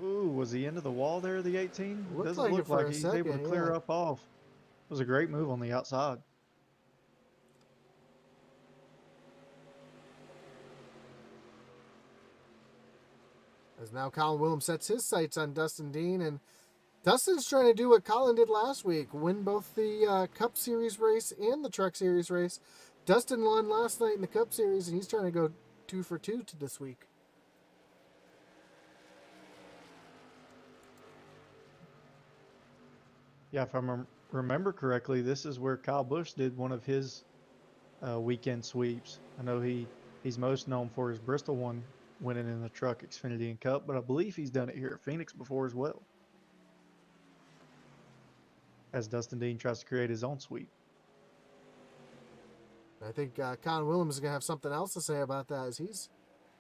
Ooh, was he into the wall there, the 18? Doesn't look like he's able to clear up off. It was a great move on the outside. As now Colin Willems sets his sights on Dustin Dean, and Dustin's trying to do what Colin did last week, win both the Cup Series race and the Truck Series race. Dustin won last night in the Cup Series, and he's trying to go 2 for 2 to this week. Yeah, if I remember correctly, this is where Kyle Busch did one of his weekend sweeps. I know he's most known for his Bristol one, winning in the Truck Xfinity and Cup, but I believe he's done it here at Phoenix before as well. As Dustin Dean tries to create his own sweep. I think Colin Willems is going to have something else to say about that, as he's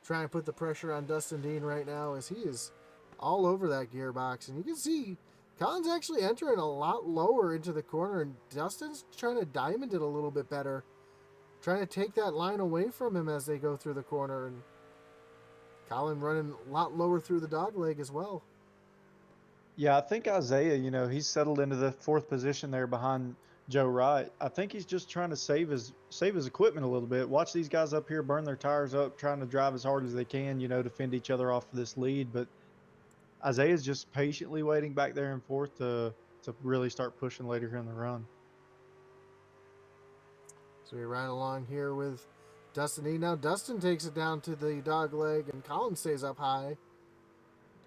trying to put the pressure on Dustin Dean right now, as he is all over that gearbox. And you can see Colin's actually entering a lot lower into the corner, and Dustin's trying to diamond it a little bit better, trying to take that line away from him as they go through the corner. And Colin running a lot lower through the dog leg as well. Yeah, I think Isaiah, he's settled into the 4th position there behind Joe Wright. I think he's just trying to save his equipment a little bit. Watch these guys up here burn their tires up, trying to drive as hard as they can, to fend each other off for this lead. But Isaiah's just patiently waiting back there in 4th to really start pushing later here in the run. So we ride along here with Dustin E. Now Dustin takes it down to the dog leg, and Colin stays up high.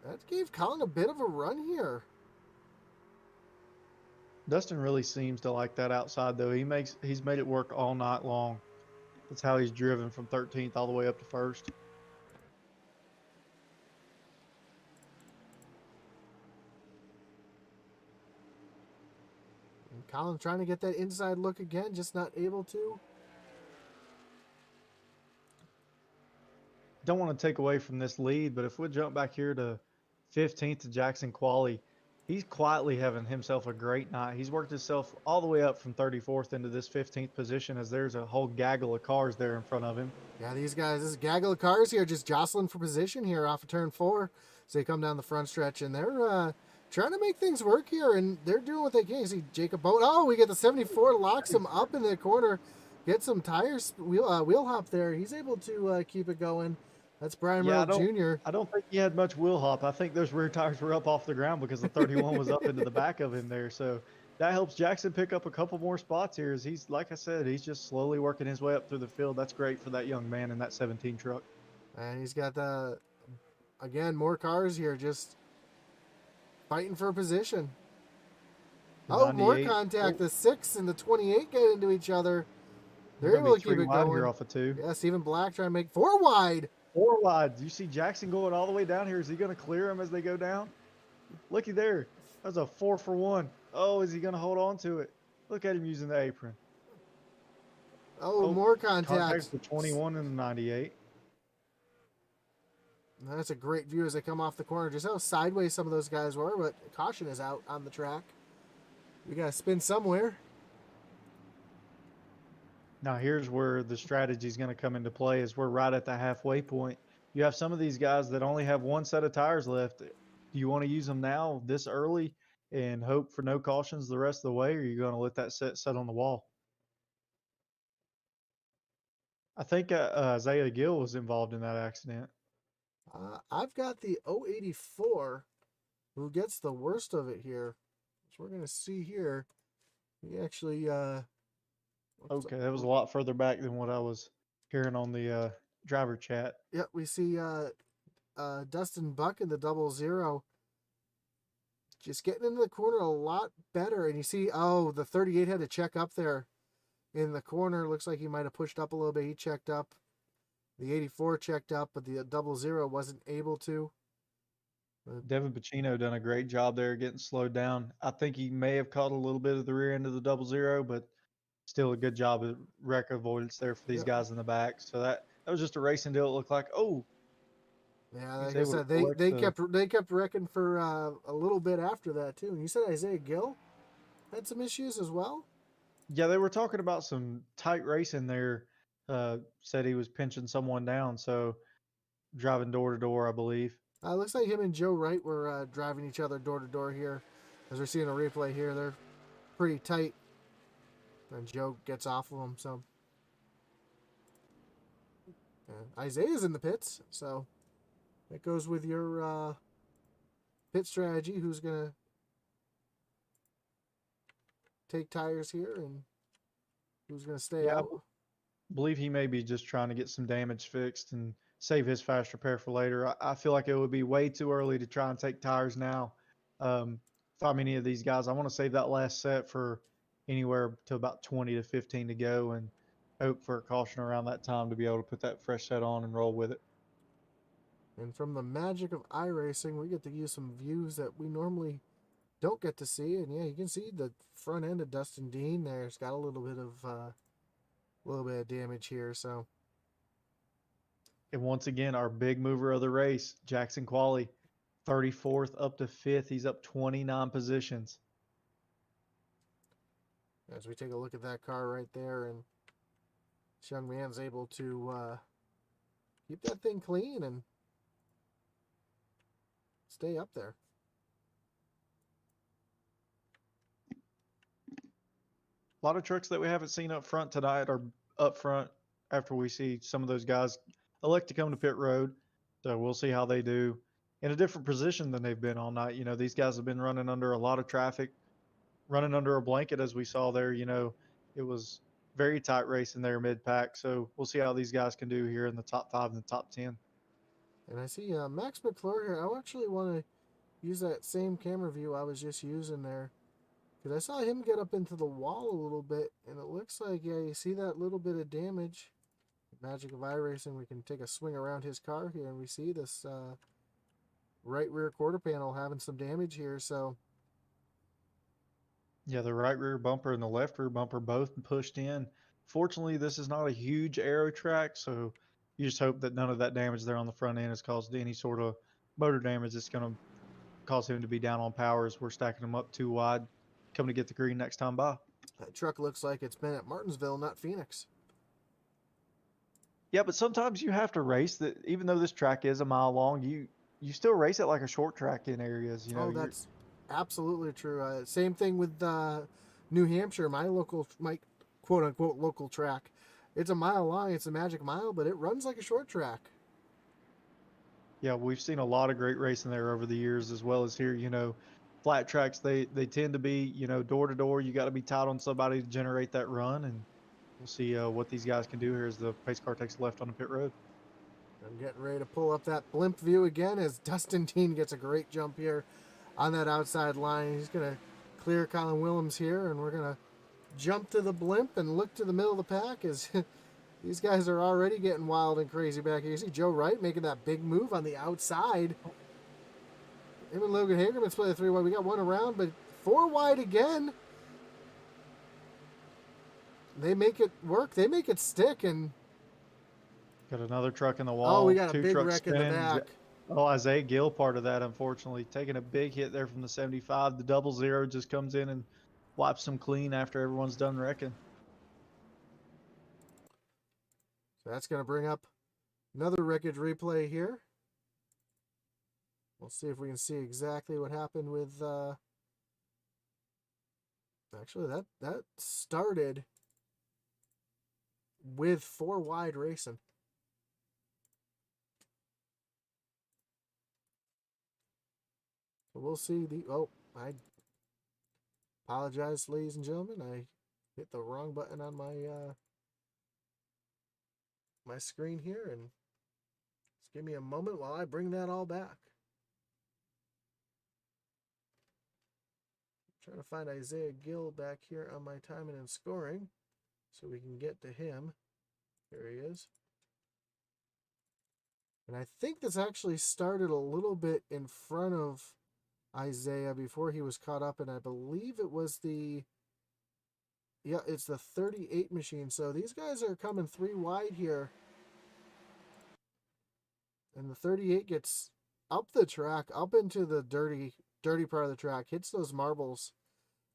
That gave Colin a bit of a run here. Dustin really seems to like that outside, though. He's made it work all night long. That's how he's driven from 13th all the way up to 1st. And Colin trying to get that inside look again, just not able to. Don't want to take away from this lead, but if we jump back here to 15th to Jackson Qualley, he's quietly having himself a great night. He's worked himself all the way up from 34th into this 15th position, as there's a whole gaggle of cars there in front of him. Yeah, these guys, this gaggle of cars here just jostling for position here off of turn 4. So they come down the front stretch, and they're trying to make things work here, and they're doing what they can. You see Jacob Bowen. Oh, we get the 74, locks him up in the corner, gets some tires, wheel hop there. He's able to keep it going. That's Brian Merrill Jr. I don't think he had much wheel hop. I think those rear tires were up off the ground because the 31 was up into the back of him there. So that helps Jackson pick up a couple more spots here. As he's, like I said, he's just slowly working his way up through the field. That's great for that young man in that 17 truck. And he's got again, more cars here just fighting for position. Oh, more contact. The 6 and the 28 get into each other. They're able to keep it going. Here off of 2. Yeah, Stephen Black trying to make 4 wide. 4 wide. You see Jackson going all the way down here. Is he going to clear them as they go down? Looky there. That's a 4 for 1. Oh, is he going to hold on to it? Look at him using the apron. Oh, more contacts. The 21 and the 98. That's a great view as they come off the corner. Just how sideways some of those guys were, but caution is out on the track. We got to spin somewhere. Now here's where the strategy is going to come into play, is we're right at the halfway point. You have some of these guys that only have 1 set of tires left. Do you want to use them now this early and hope for no cautions the rest of the way, or are you going to let that set on the wall? I think Isaiah Gill was involved in that accident. I've got the 084 who gets the worst of it here. So we're gonna see here. We actually Okay, that was a lot further back than what I was hearing on the driver chat. Yep, we see Dustin Buck in the 00 just getting into the corner a lot better. And you see, oh, the 38 had to check up there in the corner. Looks like he might have pushed up a little bit. He checked up. The 84 checked up, but the 00 wasn't able to. Devin Pacino done a great job there getting slowed down. I think he may have caught a little bit of the rear end of the 00, but still a good job of wreck avoidance there for these Yep. guys in the back. So that was just a racing deal. It looked like, oh, Yeah, he's like I able to said, collect they kept wrecking for a little bit after that too. And you said Isaiah Gill had some issues as well. Yeah, they were talking about some tight racing there. Said he was pinching someone down, so driving door to door, I believe. Looks like him and Joe Wright were driving each other door to door here. As we're seeing a replay here, they're pretty tight. And Joe gets off of him, so Isaiah's in the pits, so that goes with your pit strategy. Who's gonna take tires here and who's gonna stay Yeah, out? believe he may be just trying to get some damage fixed and save his fast repair for later. I feel like it would be way too early to try and take tires now. If I'm any of these guys, I want to save that last set for anywhere to about 20 to 15 to go and hope for a caution around that time to be able to put that fresh set on and roll with it. And from the magic of iRacing, we get to use some views that we normally don't get to see. And yeah, you can see the front end of Dustin Dean there. It's got a little bit of damage here. So And once again, our big mover of the race, Jackson Qualley, 34th up to 5th. He's up 29 positions. as we take a look at that car right there, and this young man's able to keep that thing clean and stay up there. A lot of trucks that we haven't seen up front tonight are up front after we see some of those guys elect to come to pit road. So we'll see how they do in a different position than they've been all night. You know, these guys have been running under a lot of traffic, running under a blanket, as we saw there. You know, it was very tight racing there mid pack. So we'll see how these guys can do here in the top 5 and the top 10. And I see Max McClure here. I actually want to use that same camera view I was just using there, because I saw him get up into the wall a little bit, and it looks like, yeah, you see that little bit of damage. Magic of iRacing, we can take a swing around his car here, and we see this right rear quarter panel having some damage here. So Yeah, the right rear bumper and the left rear bumper both pushed in. Fortunately, this is not a huge aero track, so you just hope that none of that damage there on the front end has caused any sort of motor damage that's going to cause him to be down on power as we're stacking him up too wide, coming to get the green next time by. that truck looks like it's been at Martinsville, not Phoenix. Yeah, but sometimes you have to race that. Even though this track is a mile long, you still race it like a short track in areas. You know, Oh, that's absolutely true. Same thing with New Hampshire, my quote unquote local track. It's a mile long. It's a magic mile, but it runs like a short track. yeah, we've seen a lot of great racing there over the years, as well as here. You know, flat tracks they tend to be door to door. You got to be tight on somebody to generate that run, and we'll see what these guys can do here as the pace car takes a left on the pit road. I'm getting ready to pull up that blimp view again as Dustin Dean gets a great jump here on that outside line. He's going to clear Colin Willems here, and we're going to jump to the blimp and look to the middle of the pack as these guys are already getting wild and crazy back here. You see Joe Wright making that big move on the outside. Him and Logan Hagerman split the 3 wide. We got one around, but 4 wide again. They make it work. They make it stick, and Got another truck in the wall. oh, we got a 2 big trucks wreck in the spinning. back. Oh, Isaiah Gill part of that, unfortunately. Taking a big hit there from the 75. The 00 just comes in and wipes them clean after everyone's done wrecking. So that's going to bring up another wreckage replay here. We'll see if we can see exactly what happened with actually that started with 4 wide racing. So we'll see the I Apologize, ladies and gentlemen. I hit the wrong button on my my screen here, and just give me a moment while I bring that all back. I'm trying to find Isaiah Gill back here on my timing and scoring so we can get to him. There he is. And I think this actually started a little bit in front of Isaiah before he was caught up, and I believe it was it's the 38 machine. So these guys are coming 3 wide here. And the 38 gets up the track, up into the dirty part of the track, hits those marbles.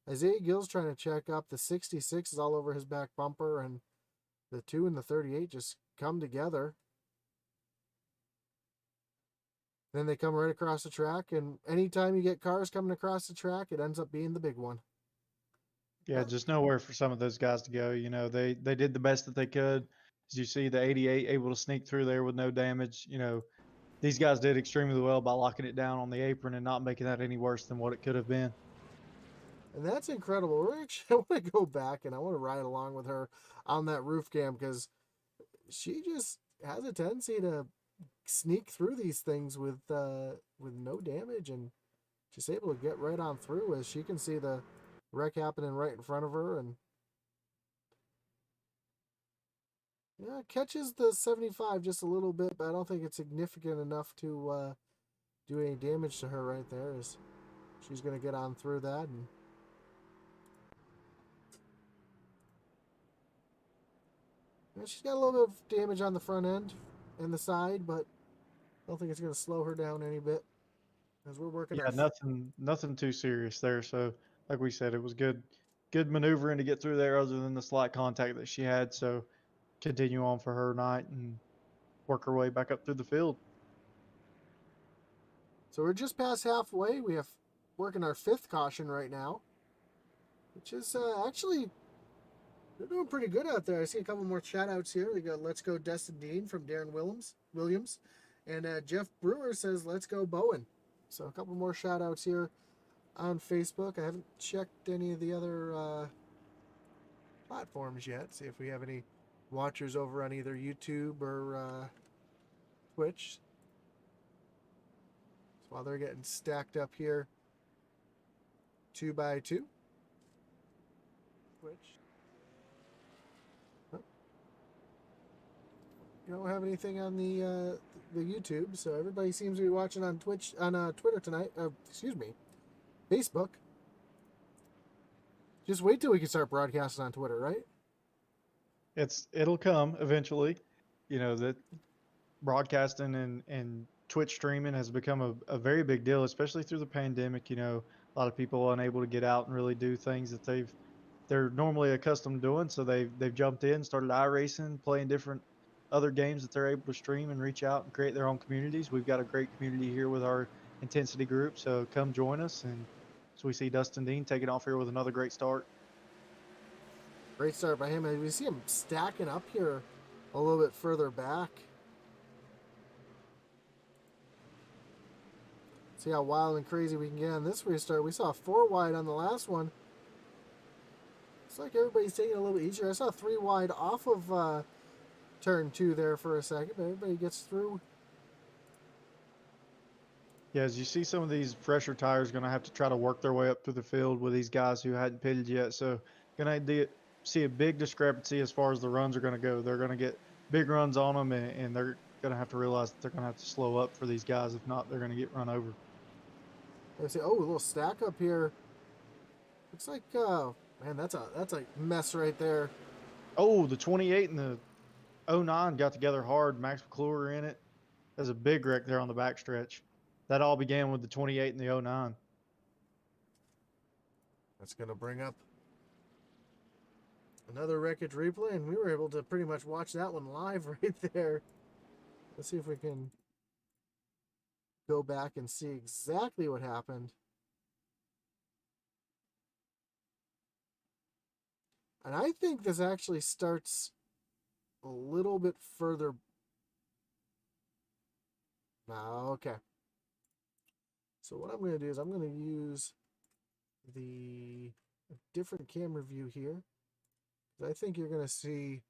Isaiah Gill's trying to check up. The 66 is all over his back bumper, and the 2 and the 38 just come together. Then they come right across the track, and anytime you get cars coming across the track, it ends up being the big one. Yeah, just nowhere for some of those guys to go. You know, they did the best that they could. As you see, the 88 able to sneak through there with no damage. You know, these guys did extremely well by locking it down on the apron and not making that any worse than what it could have been. And that's incredible. We're actually, I want to go back and I want to ride along with her on that roof cam because she just has a tendency to sneak through these things with no damage, and she's able to get right on through as she can see the wreck happening right in front of her, and yeah, catches the 75 just a little bit, but I don't think it's significant enough to do any damage to her right there, as she's going to get on through that. And she's got a little bit of damage on the front end and the side, but I don't think it's going to slow her down any bit as we're working Yeah, our. nothing too serious there. So, like we said, it was good maneuvering to get through there, other than the slight contact that she had. So, continue on for her night and work her way back up through the field. So we're just past halfway. We have working our 5th caution right now, which is actually, they're doing pretty good out there. I see a couple more shout outs here. We got Let's Go Destin Dean from Darren Williams. And Jeff Brewer says, Let's Go Bowen. So a couple more shout outs here on Facebook. I haven't checked any of the other platforms yet. See if we have any watchers over on either YouTube or Twitch. So while they're getting stacked up here, 2 by 2. Twitch. You don't have anything on the YouTube, so everybody seems to be watching on Twitch, on Twitter tonight. Excuse me, Facebook. Just wait till we can start broadcasting on Twitter, right? It'll come eventually. You know that broadcasting and Twitch streaming has become a very big deal, especially through the pandemic. You know, a lot of people unable to get out and really do things that they're normally accustomed to doing. So they've jumped in, started iRacing, playing different other games that they're able to stream and reach out and create their own communities. We've got a great community here with our Intensity group, so come join us. And so we see Dustin Dean taking off here with another great start. Great start by him. And we see him stacking up here a little bit further back. See how wild and crazy we can get on this restart. We saw 4 wide on the last one. It's like everybody's taking it a little bit easier. I saw 3 wide off of turn 2 there for a second, but everybody gets through. Yeah, as you see, some of these fresher tires going to have to try to work their way up through the field with these guys who hadn't pitted yet. So going to see a big discrepancy as far as the runs are going to go. They're going to get big runs on them, and they're going to have to realize that they're going to have to slow up for these guys. If not, they're going to get run over. I say, oh, a little stack up here. Looks like, man, that's a mess right there. Oh, the 28 and the 09 got together hard. Max McClure in it. There's a big wreck there on the backstretch. That all began with the 28 and the 09. That's going to bring up another wreckage replay, and we were able to pretty much watch that one live right there. Let's see if we can go back and see exactly what happened. And I think this actually starts a little bit further. Okay. So what I'm going to do is I'm going to use the a different camera view here. I think you're going to see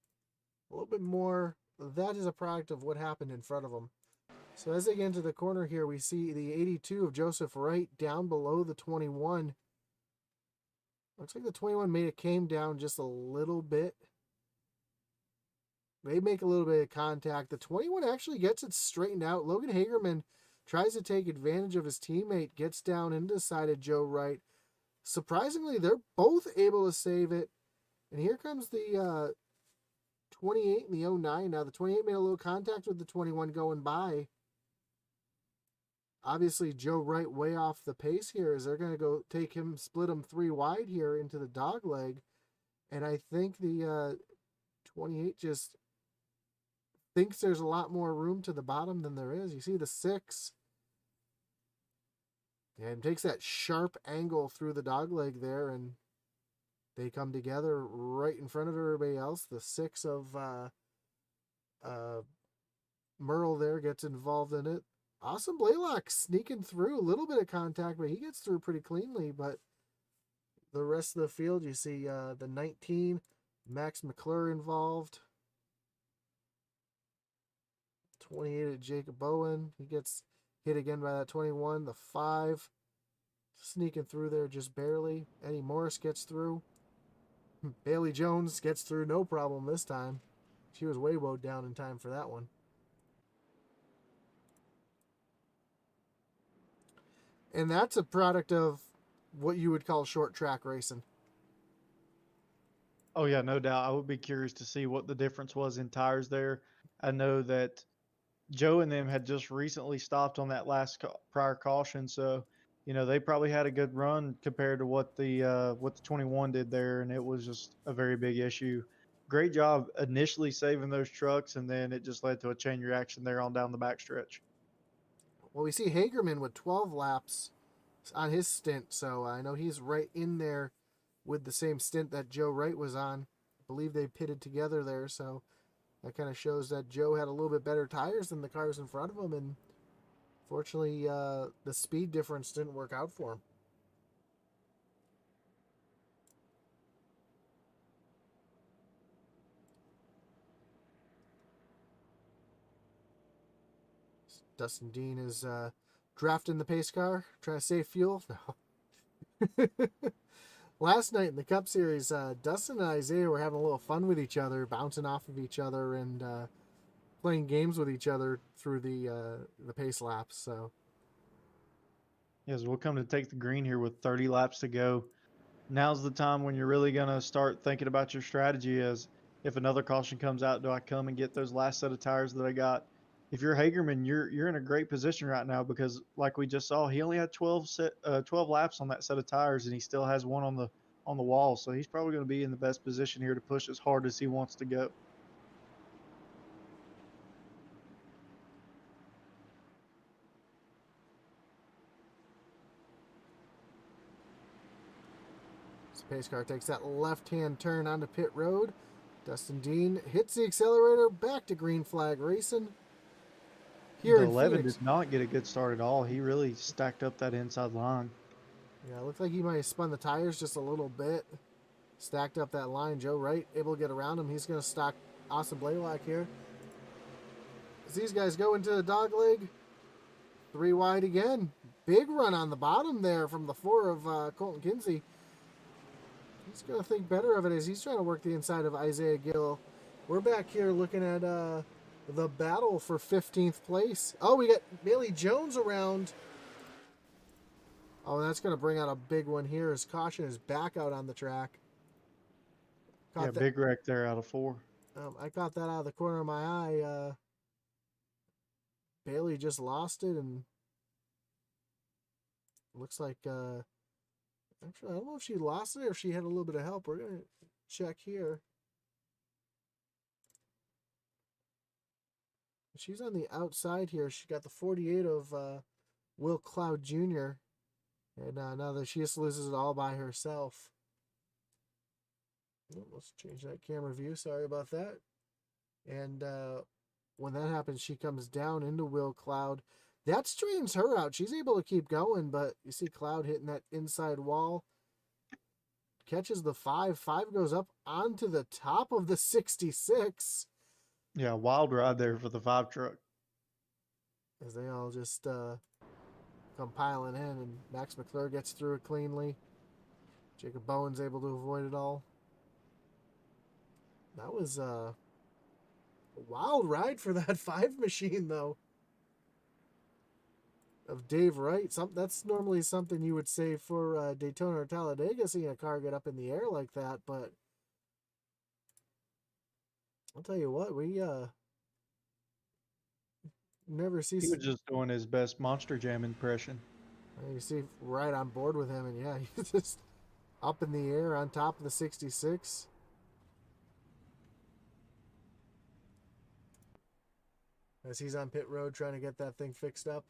a little bit more. That is a product of what happened in front of them. So as they get into the corner here, we see the 82 of Joseph Wright down below the 21. Looks like the 21 came down just a little bit. They make a little bit of contact. The 21 actually gets it straightened out. Logan Hagerman tries to take advantage of his teammate, gets down into the side of Joe Wright. Surprisingly, they're both able to save it. And here comes the 28 and the 09. Now, the 28 made a little contact with the 21 going by. Obviously, Joe Wright way off the pace here as they're going to go take him, split him 3 wide here into the dog leg. And I think the 28 just thinks there's a lot more room to the bottom than there is. You see the 6. And takes that sharp angle through the dog leg there, and they come together right in front of everybody else. The 6 of Merle there gets involved in it. Awesome Blaylock sneaking through, a little bit of contact, but he gets through pretty cleanly. But the rest of the field, you see the 19, Max McClure involved. 28 of Jacob Bowen. He gets hit again by that 21. The 5 sneaking through there just barely. Eddie Morris gets through. Bailey Jones gets through no problem this time. She was way bowed down in time for that one. And that's a product of what you would call short track racing. Oh yeah, no doubt. I would be curious to see what the difference was in tires there. I know that Joe and them had just recently stopped on that last prior caution, so they probably had a good run compared to what the 21 did there, and it was just a very big issue. Great job initially saving those trucks, and then it just led to a chain reaction there on down the backstretch. Well, we see Hagerman with 12 laps on his stint, so I know he's right in there with the same stint that Joe Wright was on. I believe they pitted together there, so that kind of shows that Joe had a little bit better tires than the cars in front of him, and fortunately, the speed difference didn't work out for him. Dustin Dean is drafting the pace car, trying to save fuel. No. Last night in the Cup Series, Dustin and Isaiah were having a little fun with each other, bouncing off of each other and playing games with each other through the pace laps. So, Yes, we'll come to take the green here with 30 laps to go. Now's the time when you're really going to start thinking about your strategy as if another caution comes out, do I come and get those last set of tires that I got? If you're Hagerman, you're in a great position right now because like we just saw, he only had 12 laps on that set of tires and he still has one on the wall. So he's probably going to be in the best position here to push as hard as he wants to go. pace car takes that left-hand turn onto pit road. Dustin Dean hits the accelerator, back to green flag racing. Here the 11 did not get a good start at all. He really stacked up that inside line. Yeah, it looked like he might have spun the tires just a little bit. Stacked up that line. Joe Wright able to get around him. He's going to stock Austin Blaylock here. As these guys go into the dog leg, 3 wide again. Big run on the bottom there from the 4 of Colton Kinsey. He's going to think better of it as he's trying to work the inside of Isaiah Gill. We're back here looking at the battle for 15th place. Oh, we got Bailey Jones around. Oh, that's going to bring out a big one here as caution is back out on the track. Yeah, big wreck there out of 4. I caught that out of the corner of my eye. Bailey just lost it, and looks like actually I don't know if she lost it or if she had a little bit of help. We're gonna check here. She's on the outside here. She got the 48 of Will Cloud Jr. And now that she just loses it all by herself. Oh, let's change that camera view. Sorry about that. And when that happens, she comes down into Will Cloud. That straightens her out. She's able to keep going, but you see Cloud hitting that inside wall. catches the 5. 5 goes up onto the top of the 66 Yeah, wild ride there for the 5 truck. as they all just come piling in, and Max McClure gets through it cleanly. Jacob Bowen's able to avoid it all. That was a wild ride for that 5 machine, though. Of Dave Wright. That's normally something you would say for Daytona or Talladega, seeing a car get up in the air like that. But I'll tell you what, we never see. He was just doing his best Monster Jam impression. You see right on board with him, and yeah, he's just up in the air on top of the 66. As he's on pit road trying to get that thing fixed up.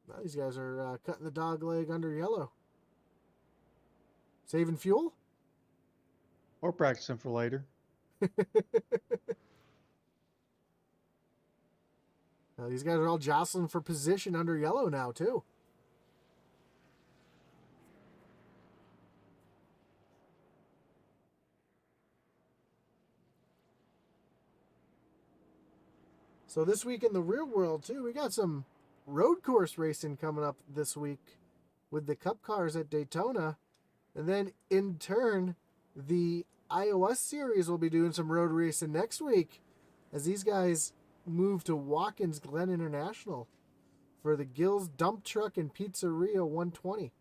Now these guys are cutting the dog leg under yellow. Saving fuel? Or practicing for later. Now these guys are all jostling for position under yellow now, too. So this week in the real world, too, we got some road course racing coming up this week with the Cup cars at Daytona. And then, in turn, the iOS series will be doing some road racing next week as these guys move to Watkins Glen International for the Dump Truck and Pizzeria 120.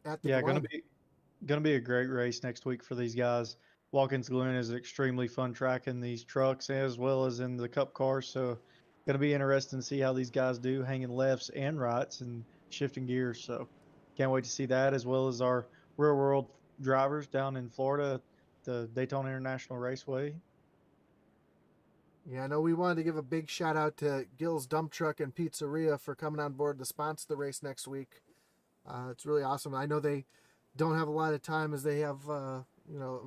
At the Glen. gonna be a great race next week for these guys. Watkins Glen is an extremely fun track in these trucks as well as in the Cup cars, so gonna be interesting to see how these guys do hanging lefts and rights and shifting gears. So can't wait to see that, as well as our real world drivers down in Florida at the Daytona International Raceway. Yeah, I know we wanted to give a big shout out to Gill's Dump Truck and Pizzeria for coming on board to sponsor the race next week. It's really awesome. I know they don't have a lot of time as they have, a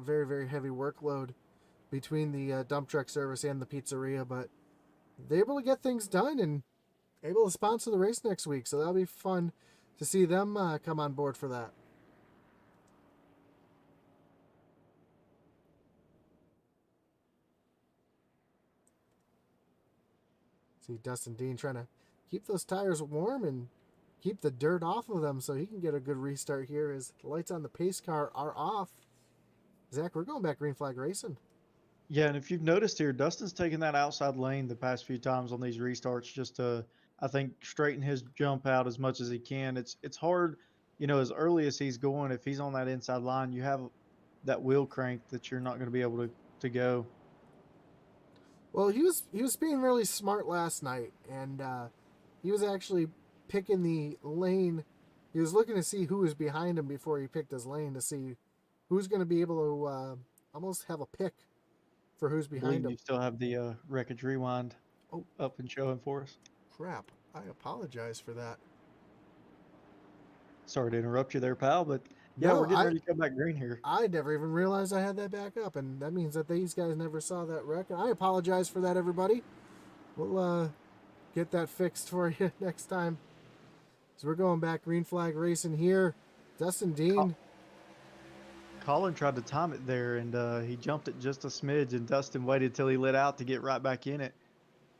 very, very heavy workload between the dump truck service and the pizzeria, but they're able to get things done and able to sponsor the race next week. So that'll be fun to see them come on board for that. See Dustin Dean trying to keep those tires warm and keep the dirt off of them so he can get a good restart here as the lights on the pace car are off. Zach, we're going back green flag racing. Yeah, and if you've noticed here, Dustin's taking that outside lane the past few times on these restarts just to, I think, straighten his jump out as much as he can. It's hard, as early as he's going, if he's on that inside line, you have that wheel crank that you're not going to be able to go. Well, he was being really smart last night, and he was actually picking the lane. He was looking to see who was behind him before he picked his lane to see who's going to be able to almost have a pick for who's behind him. You still have the Wreckage Rewind up and showing for us. Crap. I apologize for that. Sorry to interrupt you there, pal, but yeah, we're getting ready to come back green here. I never even realized I had that back up, and that means that these guys never saw that wreck. And I apologize for that, everybody. We'll get that fixed for you next time. So we're going back green flag racing here. Dustin Dean. Colin tried to time it there, and he jumped it just a smidge, and Dustin waited till he lit out to get right back in it.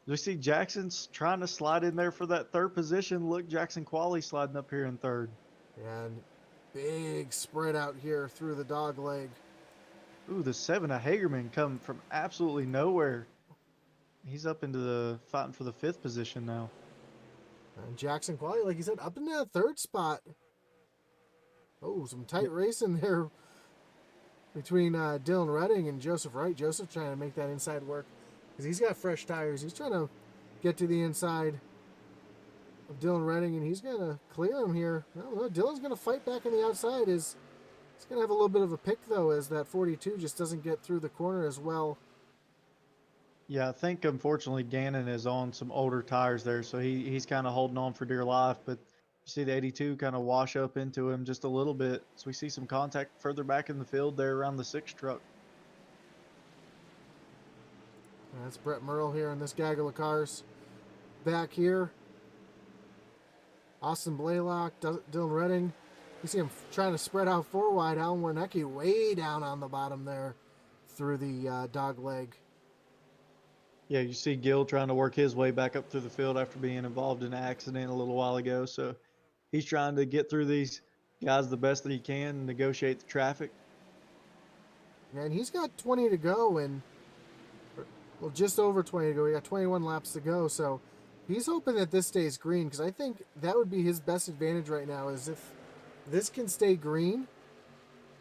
We see Jackson's trying to slide in there for that third position. Look, Jackson Qualley sliding up here in third. And big spread out here through the dog leg. Ooh, the 7 of Hagerman coming from absolutely nowhere. He's up into the fighting for the 5th position now. And Jackson Qualley, like you said, up in that third spot. Oh, some tight racing there between Dylan Redding and Joseph Wright. Joseph trying to make that inside work because he's got fresh tires. He's trying to get to the inside of Dylan Redding, and he's going to clear him here. I don't know. Dylan's going to fight back on the outside. He's going to have a little bit of a pick, though, as that 42 just doesn't get through the corner as well. Yeah, I think, unfortunately, Gannon is on some older tires there, so he's kind of holding on for dear life, but you see the 82 kind of wash up into him just a little bit. So we see some contact further back in the field there around the 6 truck. That's Brett Merle here in this gaggle of cars. Back here, Austin Blaylock, Dylan Redding. You see him trying to spread out four wide. Alan Warnecki way down on the bottom there through the dog leg. Yeah, you see Gill trying to work his way back up through the field after being involved in an accident a little while ago. So he's trying to get through these guys the best that he can and negotiate the traffic. And he's got 20 to go, and well, just over 20 to go. We got 21 laps to go, so he's hoping that this stays green, because I think that would be his best advantage right now, is if this can stay green.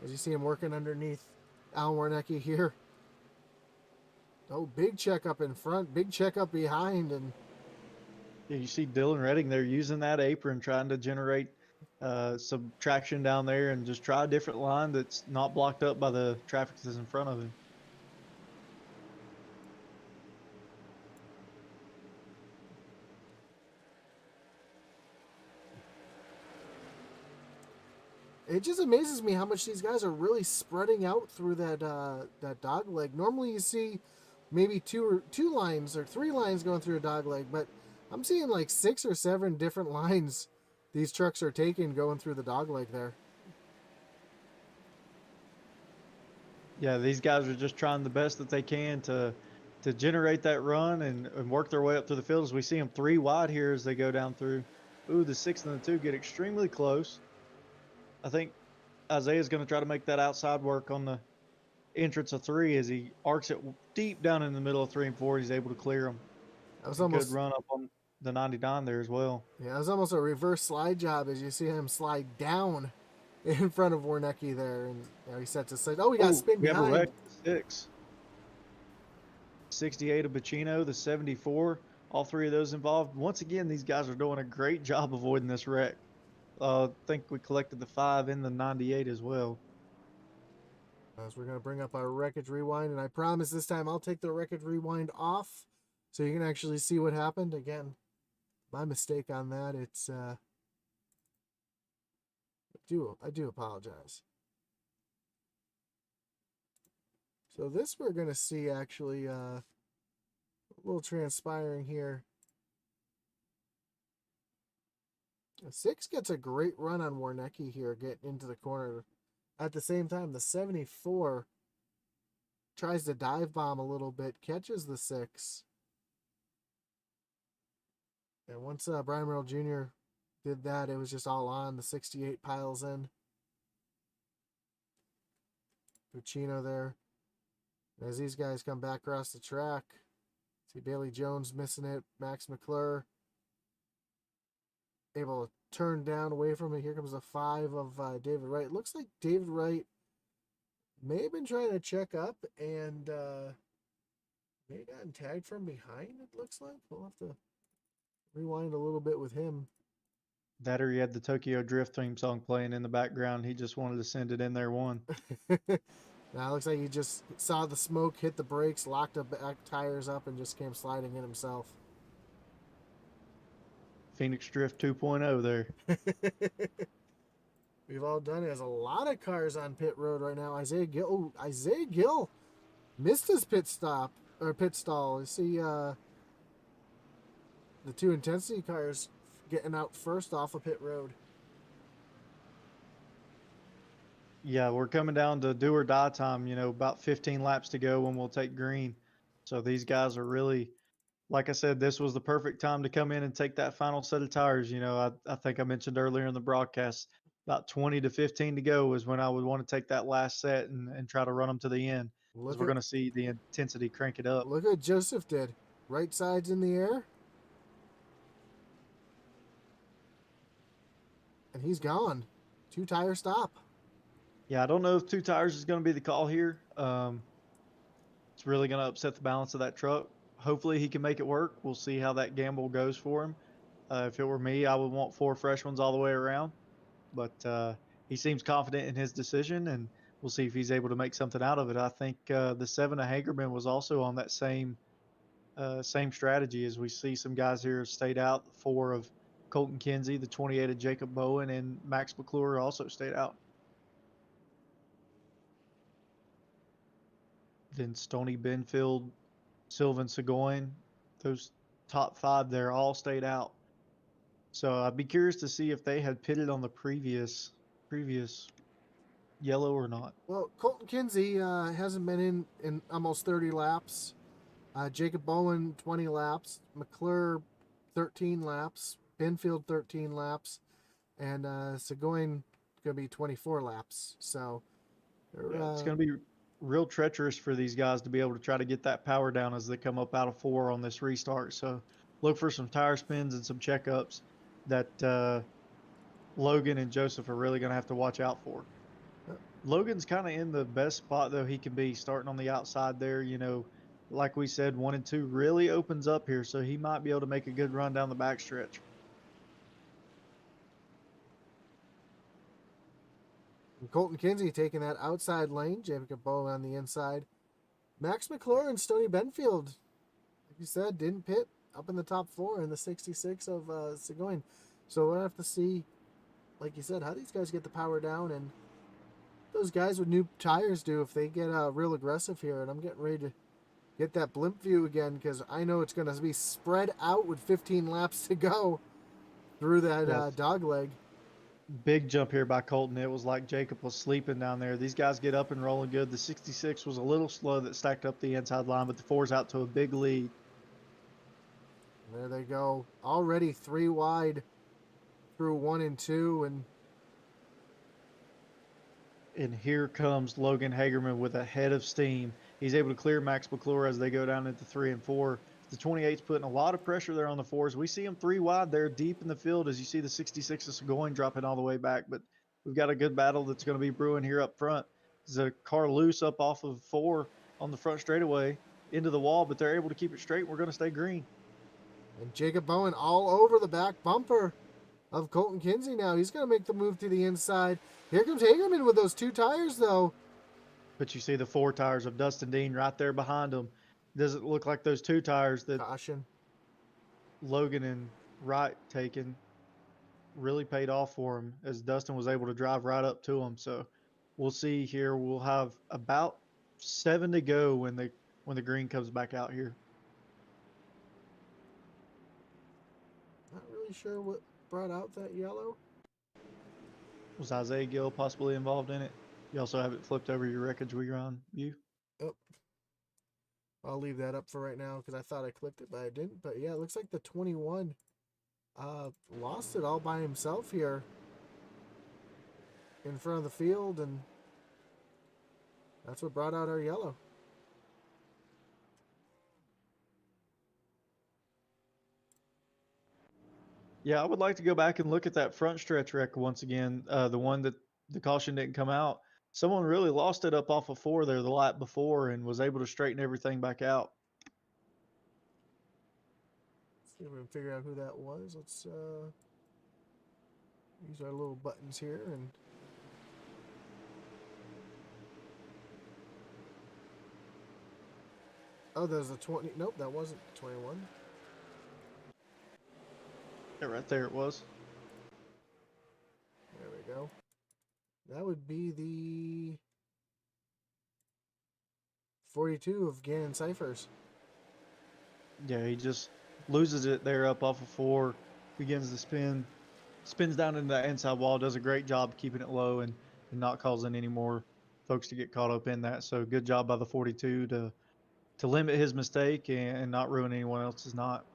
As you see him working underneath Alan Warnecki here. Oh, big check up in front, big check up behind, and Yeah, you see Dylan Redding there using that apron, trying to generate some traction down there and just try a different line that's not blocked up by the traffic that's in front of him. it just amazes me how much these guys are really spreading out through that dog leg. Normally, you see maybe two lines or three lines going through a dog leg, but I'm seeing like 6 or 7 different lines these trucks are taking going through the dog leg there. Yeah, these guys are just trying the best that they can to generate that run and work their way up through the field. As we see them 3 wide here as they go down through. Ooh, the 6 and the 2 get extremely close. I think Isaiah's going to try to make that outside work on the entrance of 3 as he arcs it deep down in the middle of 3 and 4. He's able to clear them. That was A almost good run up on the 99 there as well. Yeah, it was almost a reverse slide job as you see him slide down in front of Warnecki there, and he sets his side. Oh, we got spin we have a behind. wreck. 6. 68 of Bacino, the 74. All 3 of those involved. Once again, these guys are doing a great job avoiding this wreck. I think we collected the 5 in the 98 as well. As we're going to bring up our Wreckage Rewind, and I promise this time I'll take the Wreckage Rewind off so you can actually see what happened. Again, my mistake on that. It's I do apologize. So this we're going to see actually a little transpiring here. 6 gets a great run on Warnecki here, getting into the corner. At the same time, the 74 tries to dive bomb a little bit, catches the 6. And once Brian Merrill Jr. did that, it was just all on. The 68 piles in. Puccino there. As these guys come back across the track, see Bailey Jones missing it. Max McClure able to turn down away from it. Here comes the 5 of David Wright. It looks like David Wright may have been trying to check up and may have gotten tagged from behind, it looks like. We'll have to rewind a little bit with him. That or he had the Tokyo Drift theme song playing in the background. He just wanted to send it in there one. Now it looks like he just saw the smoke, hit the brakes, locked the back tires up, and just came sliding in himself. Phoenix Drift 2.0 there. We've all done it. There's a lot of cars on pit road right now. Isaiah Gill missed his pit stop or pit stall. You see the 2 intensity cars getting out first off of pit road. Yeah, we're coming down to do or die time, about 15 laps to go when we'll take green. So these guys are really, like I said, this was the perfect time to come in and take that final set of tires. I think I mentioned earlier in the broadcast, about 20 to 15 to go is when I would want to take that last set and try to run them to the end. Because we're going to see the intensity crank it up. Look what Joseph did. Right side's in the air. And he's gone. 2 tire stop. Yeah, I don't know if 2 tires is going to be the call here. It's really going to upset the balance of that truck. Hopefully he can make it work. We'll see how that gamble goes for him. If it were me, I would want 4 fresh ones all the way around. But he seems confident in his decision, and we'll see if he's able to make something out of it. I think the 7 of Hagerman was also on that same strategy, as we see some guys here stayed out. The 4 of Colton Kinsey, the 28 of Jacob Bowen, and Max McClure also stayed out. Then Stony Benfield, Sylvan Seguin, those top 5 there all stayed out. So I'd be curious to see if they had pitted on the previous previous yellow or not? Well, Colton Kinsey hasn't been in almost 30 laps. Jacob Bowen 20 laps. McClure 13 laps. Benfield 13 laps, and Seguin going to be 24 laps. So Yeah, it's going to be real treacherous for these guys to be able to try to get that power down as they come up out of 4 on this restart. So look for some tire spins and some checkups that Logan and Joseph are really going to have to watch out for. Logan's kind of in the best spot though he can be, starting on the outside there. You know, like we said, 1 and 2 really opens up here, so he might be able to make a good run down the backstretch. Colton Kinsey taking that outside lane. Jacob Bowen on the inside. Max McClure and Stoney Benfield, like you said, didn't pit up in the top 4 in the 66 of Seguin. So we'll have to see, like you said, how these guys get the power down, and those guys with new tires do if they get real aggressive here. And I'm getting ready to get that blimp view again, because I know it's going to be spread out with 15 laps to go through that dog leg. Big jump here by Colton. It was like Jacob was sleeping down there. These guys get up and rolling good. The 66 was a little slow that stacked up the inside line, but the 4's out to a big lead. There they go. Already 3 wide through 1 and 2. And here comes Logan Hagerman with a head of steam. He's able to clear Max McClure as they go down into 3 and 4. The 28's putting a lot of pressure there on the 4s. We see them 3 wide there deep in the field as you see the 66 going dropping all the way back. But we've got a good battle that's going to be brewing here up front. There's a car loose up off of 4 on the front straightaway into the wall, but they're able to keep it straight. We're going to stay green. And Jacob Bowen all over the back bumper of Colton Kinsey now. He's going to make the move to the inside. Here comes Hagerman with those 2 tires, though. But you see the 4 tires of Dustin Dean right there behind him. Doesn't look like those 2 tires that Caution. Logan and Wright taken really paid off for him, as Dustin was able to drive right up to him. So we'll see here. We'll have about 7 to go when the green comes back out here. Not really sure what brought out that yellow. Was Isaiah Gill possibly involved in it? You also have it flipped over your Wreckage Rewind view. Oh. I'll leave that up for right now because I thought I clicked it, but I didn't. But yeah, it looks like the 21 lost it all by himself here in front of the field, and that's what brought out our yellow. Yeah, I would like to go back and look at that front stretch wreck once again, the one that the caution didn't come out. Someone really lost it up off of 4 there the lap before and was able to straighten everything back out. See if we can figure out who that was. Let's use our little buttons here and oh, there's a 20. Nope, that wasn't 21. Yeah, right there it was. There we go. That would be the 42 of Gannon Cyphers. Yeah, he just loses it there up off of 4, begins to spin, spins down into that inside wall, does a great job keeping it low and not causing any more folks to get caught up in that. So good job by the 42 to limit his mistake and not ruin anyone else's knot.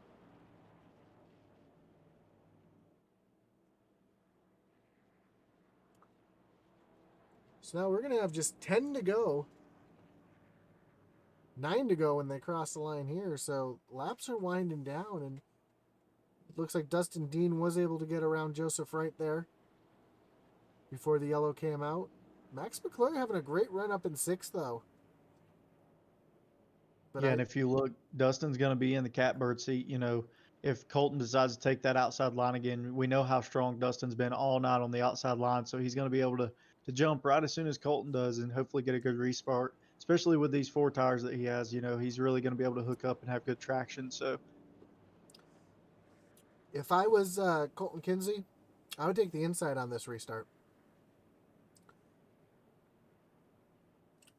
So now we're going to have just 10 to go. 9 to go when they cross the line here. So laps are winding down, and it looks like Dustin Dean was able to get around Joseph right there before the yellow came out. Max McClure having a great run up in 6th, though. But yeah, and if you look, Dustin's going to be in the catbird seat. You know, if Colton decides to take that outside line again, we know how strong Dustin's been all night on the outside line, so he's going to be able to jump right as soon as Colton does and hopefully get a good restart, especially with these 4 tires that he has. You know, he's really going to be able to hook up and have good traction. So if I was Colton Kinsey, I would take the inside on this restart.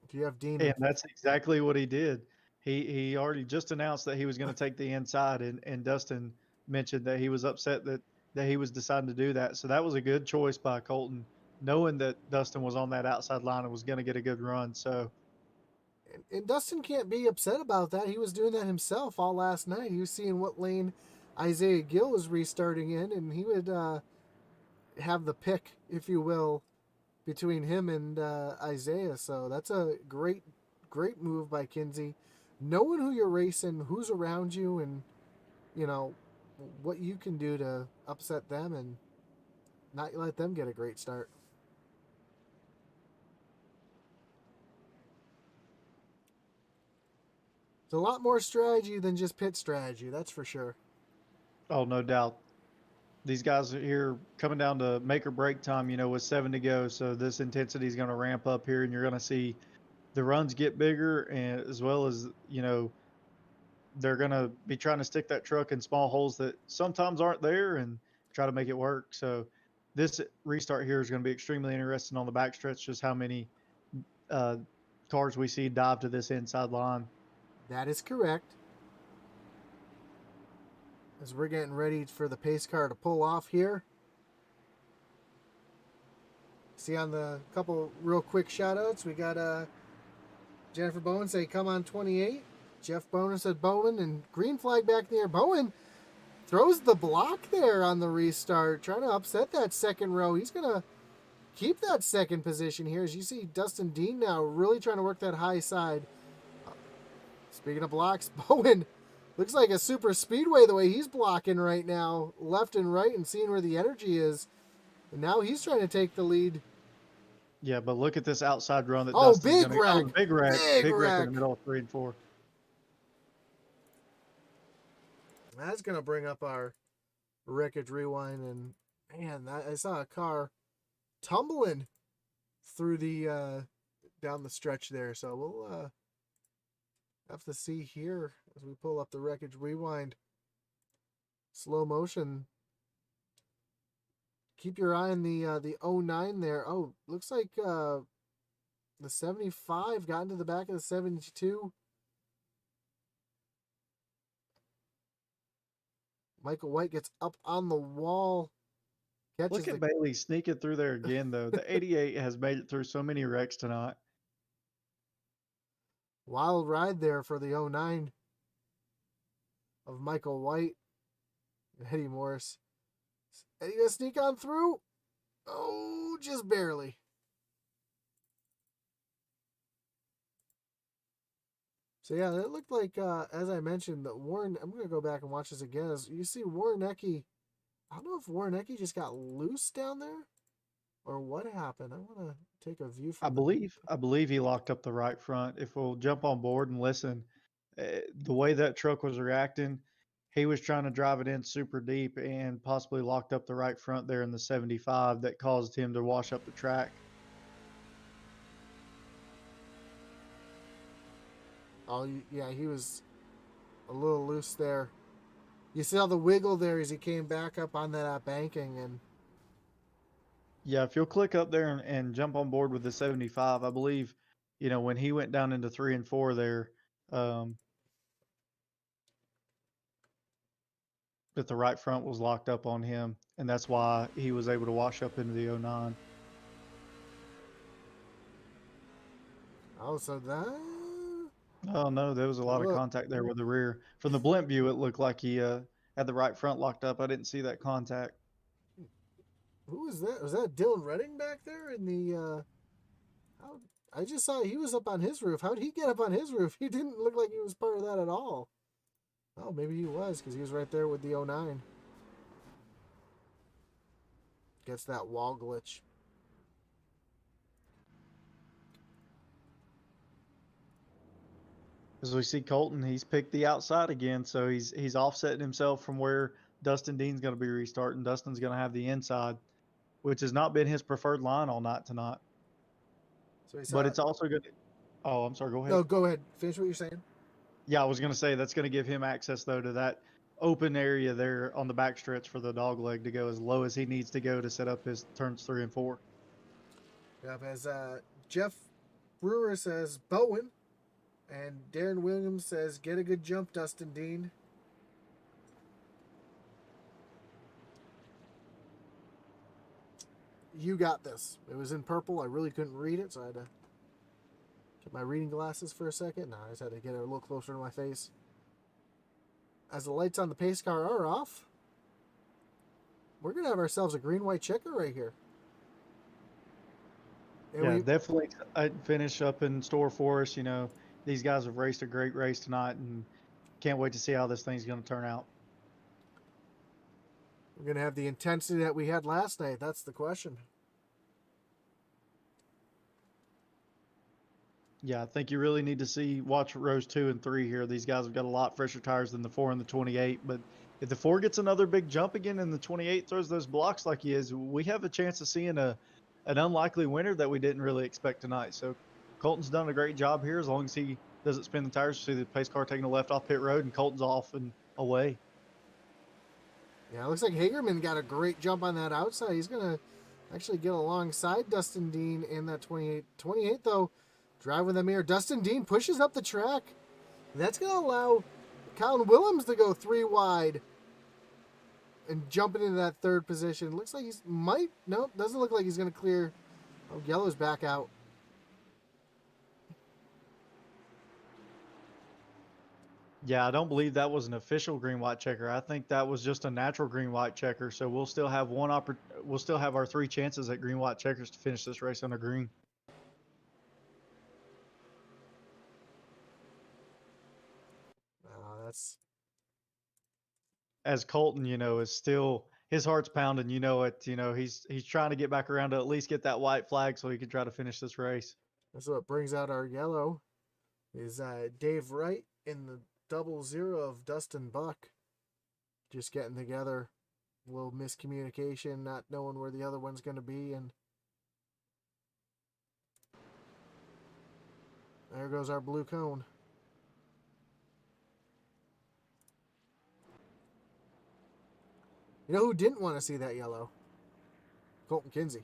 If you have Dean. And that's exactly what he did. He already just announced that he was going to take the inside, and Dustin mentioned that he was upset that he was deciding to do that. So that was a good choice by Colton, knowing that Dustin was on that outside line and was going to get a good run. So, And Dustin can't be upset about that. He was doing that himself all last night. He was seeing what lane Isaiah Gill was restarting in, and he would have the pick, if you will, between him and Isaiah. So that's a great, great move by Kinsey. Knowing who you're racing, who's around you, and you know what you can do to upset them and not let them get a great start. It's a lot more strategy than just pit strategy, that's for sure. oh, no doubt. These guys are here coming down to make or break time, with 7 to go. So this intensity is going to ramp up here, and you're going to see the runs get bigger, and as well as, they're going to be trying to stick that truck in small holes that sometimes aren't there and try to make it work. So this restart here is going to be extremely interesting on the backstretch, just how many uh, cars we see dive to this inside line. That is correct. As we're getting ready for the pace car to pull off here. See on the couple real quick shout outs, we got Jennifer Bowen say come on 28. Jeff Bowen said Bowen, and green flag back there. Bowen throws the block there on the restart, trying to upset that second row. He's going to keep that second position here. As you see Dustin Dean now really trying to work that high side. Speaking of blocks, Bowen looks like a super speedway the way he's blocking right now, left and right, and seeing where the energy is. And now he's trying to take the lead. Yeah, but look at this outside run that Oh, Dustin's big going to wreck. big wreck. Big Big wreck in wreck. the middle of 3 and 4. That's going to bring up our Wreckage Rewind. And, man, I saw a car tumbling through the down the stretch there. So we'll have to see here as we pull up the Wreckage Rewind. Slow motion. Keep your eye on the 09 there. Oh, looks like the 75 got into the back of the 72. Michael White gets up on the wall. Look at Bailey sneaking through there again, though. The 88 has made it through so many wrecks tonight. Wild ride there for the 09 of Michael White and Eddie Morris. Eddie gonna sneak on through. Oh, just barely. So yeah, it looked like as I mentioned that Warren. I'm gonna go back and watch this again. As you see Warnecki, I don't know if Warnecki just got loose down there or what happened. I want to take a view from. I believe he locked up the right front. If we'll jump on board and listen, the way that truck was reacting, he was trying to drive it in super deep and possibly locked up the right front there in the 75 that caused him to wash up the track. Oh yeah, he was a little loose there. You saw the wiggle there as he came back up on that banking, and yeah, if you'll click up there and jump on board with the 75, I believe, when he went down into 3 and 4 there, that the right front was locked up on him, and that's why he was able to wash up into the 09. oh, so that. Oh no, there was a lot of contact there with the rear. From the blimp view, it looked like he had the right front locked up. I didn't see that contact. Who was that? Was that Dylan Redding back there in the? I just saw he was up on his roof. How did he get up on his roof? He didn't look like he was part of that at all. Oh, maybe he was because he was right there with the 09. Gets that wall glitch. As we see Colton, he's picked the outside again, so he's offsetting himself from where Dustin Dean's going to be restarting. Dustin's going to have the inside, which has not been his preferred line all night tonight. So but it's also good. Oh, I'm sorry. Go ahead. No, go ahead. Finish what you're saying. Yeah, I was going to say that's going to give him access, though, to that open area there on the backstretch for the dog leg to go as low as he needs to go to set up his turns 3 and 4. Yep, as Jeff Brewer says, Bowen. And Darren Williams says, get a good jump, Dustin Dean. You got this. It was in purple. I really couldn't read it, so I had to get my reading glasses for a second. No, I just had to get it a little closer to my face. As the lights on the pace car are off, we're going to have ourselves a green-white checker right here. And Yeah, definitely a finish up in store for us. You know, these guys have raced a great race tonight, and can't wait to see how this thing's going to turn out. we're going to have the intensity that we had last night. That's the question. Yeah, I think you really need to watch rows 2 and 3 here. These guys have got a lot fresher tires than the 4 and the 28. But if the 4 gets another big jump again and the 28 throws those blocks like he is, we have a chance of seeing an unlikely winner that we didn't really expect tonight. So Colton's done a great job here as long as he doesn't spin the tires. See the pace car taking a left off pit road and Colton's off and away. Yeah, it looks like Hagerman got a great jump on that outside. He's going to actually get alongside Dustin Dean in that 28. 28, though, driving the mirror. Dustin Dean pushes up the track. That's going to allow Colin Willems to go 3 wide and jump into that 3rd position. Looks like doesn't look like he's going to clear. Oh, Yellow's back out. Yeah, I don't believe that was an official green-white checker. I think that was just a natural green-white checker. So we'll still have we'll still have our 3 chances at green-white checkers to finish this race under green. That's as Colton, you know, is still his heart's pounding. You know it. You know he's trying to get back around to at least get that white flag so he can try to finish this race. what brings out our yellow. Is Dave Wright in the 00 of Dustin Buck, just getting together. A little miscommunication, not knowing where the other one's going to be, and there goes our blue cone. You know who didn't want to see that yellow? Colton Kinsey.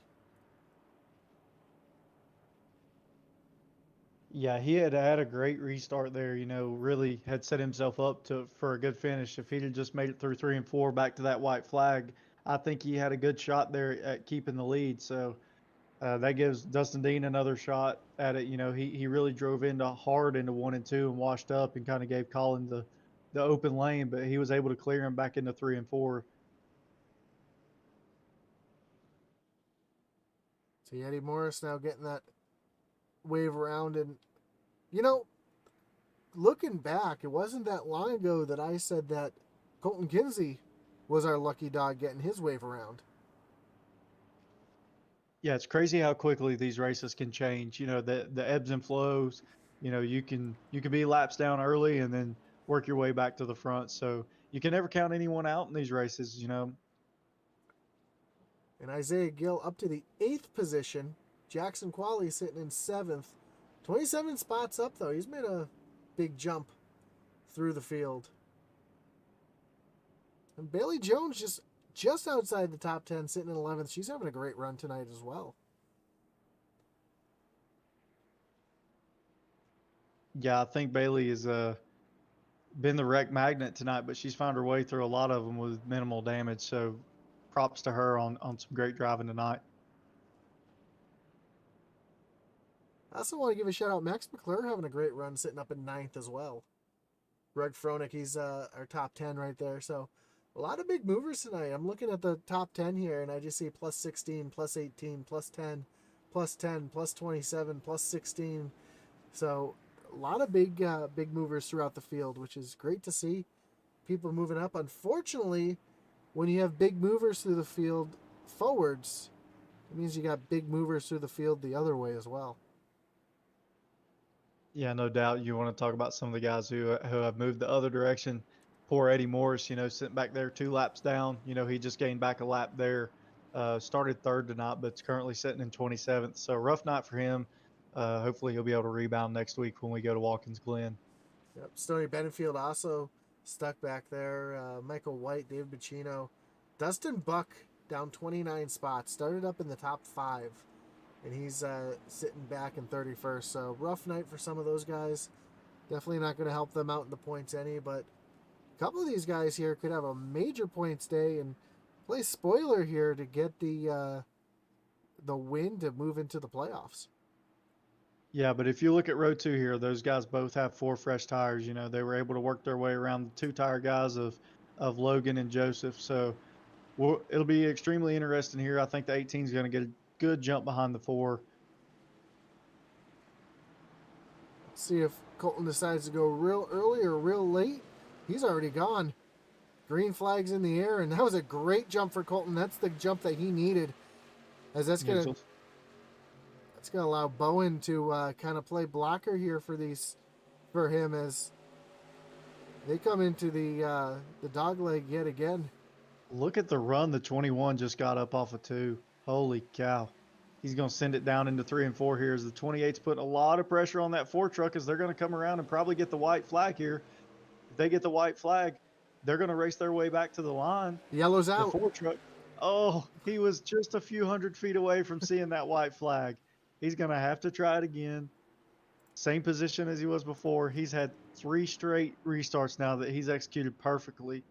Yeah, he had a great restart there. You know, really had set himself up for a good finish. If he'd have just made it through 3 and 4 back to that white flag, I think he had a good shot there at keeping the lead. So that gives Dustin Dean another shot at it. You know, he really drove hard into 1 and 2 and washed up and kind of gave Colin the open lane, but he was able to clear him back into 3 and 4. So Eddie Morris now getting that wave around, and you know, looking back, it wasn't that long ago that I said that Colton Kinsey was our lucky dog getting his wave around. Yeah, it's crazy how quickly these races can change. You know, the ebbs and flows. You know, you can be laps down early and then work your way back to the front. So you can never count anyone out in these races. You know. And Isaiah Gill up to the 8th position. Jackson Qualley sitting in 7th. 27 spots up, though. He's made a big jump through the field. And Bailey Jones just outside the top 10, sitting in 11th. She's having a great run tonight as well. Yeah, I think Bailey has been the wreck magnet tonight, but she's found her way through a lot of them with minimal damage. So props to her on some great driving tonight. I also want to give a shout out. Max McClure having a great run, sitting up in 9th as well. Greg Froelich, he's our top 10 right there. So a lot of big movers tonight. I'm looking at the top 10 here, and I just see plus 16, plus 18, plus 10, plus 10, plus 27, plus 16. So a lot of big movers throughout the field, which is great to see. People moving up. Unfortunately, when you have big movers through the field forwards, it means you got big movers through the field the other way as well. Yeah, no doubt. You want to talk about some of the guys who have moved the other direction. Poor Eddie Morris, you know, sitting back there 2 laps down. You know, he just gained back a lap there. Started 3rd tonight, but it's currently sitting in 27th. So rough night for him. Hopefully he'll be able to rebound next week when we go to Watkins Glen. Yep. Stony Benefield also stuck back there. Michael White, David Bacino. Dustin Buck down 29 spots. Started up in the top 5. And he's sitting back in 31st. So rough night for some of those guys. Definitely not going to help them out in the points any. But a couple of these guys here could have a major points day and play spoiler here to get the the win to move into the playoffs. Yeah, but if you look at row 2 here, those guys both have 4 fresh tires. You know, they were able to work their way around the 2-tire guys of Logan and Joseph. So it'll be extremely interesting here. I think the 18 is going to get a good jump behind the 4. See if Colton decides to go real early or real late. He's already gone. Green flag's in the air, and that was a great jump for Colton. That's the jump that he needed, as that's gonna allow Bowen to kind of play blocker here for him as they come into the dog leg yet again. Look at the run the 21 just got up off of 2. Holy cow. He's going to send it down into 3 and 4 here as the 28's putting a lot of pressure on that 4 truck as they're going to come around and probably get the white flag here. If they get the white flag, they're going to race their way back to the line. Yellow's out. The 4 truck. Oh, he was just a few hundred feet away from seeing that white flag. He's going to have to try it again. Same position as he was before. He's had 3 straight restarts now that he's executed perfectly.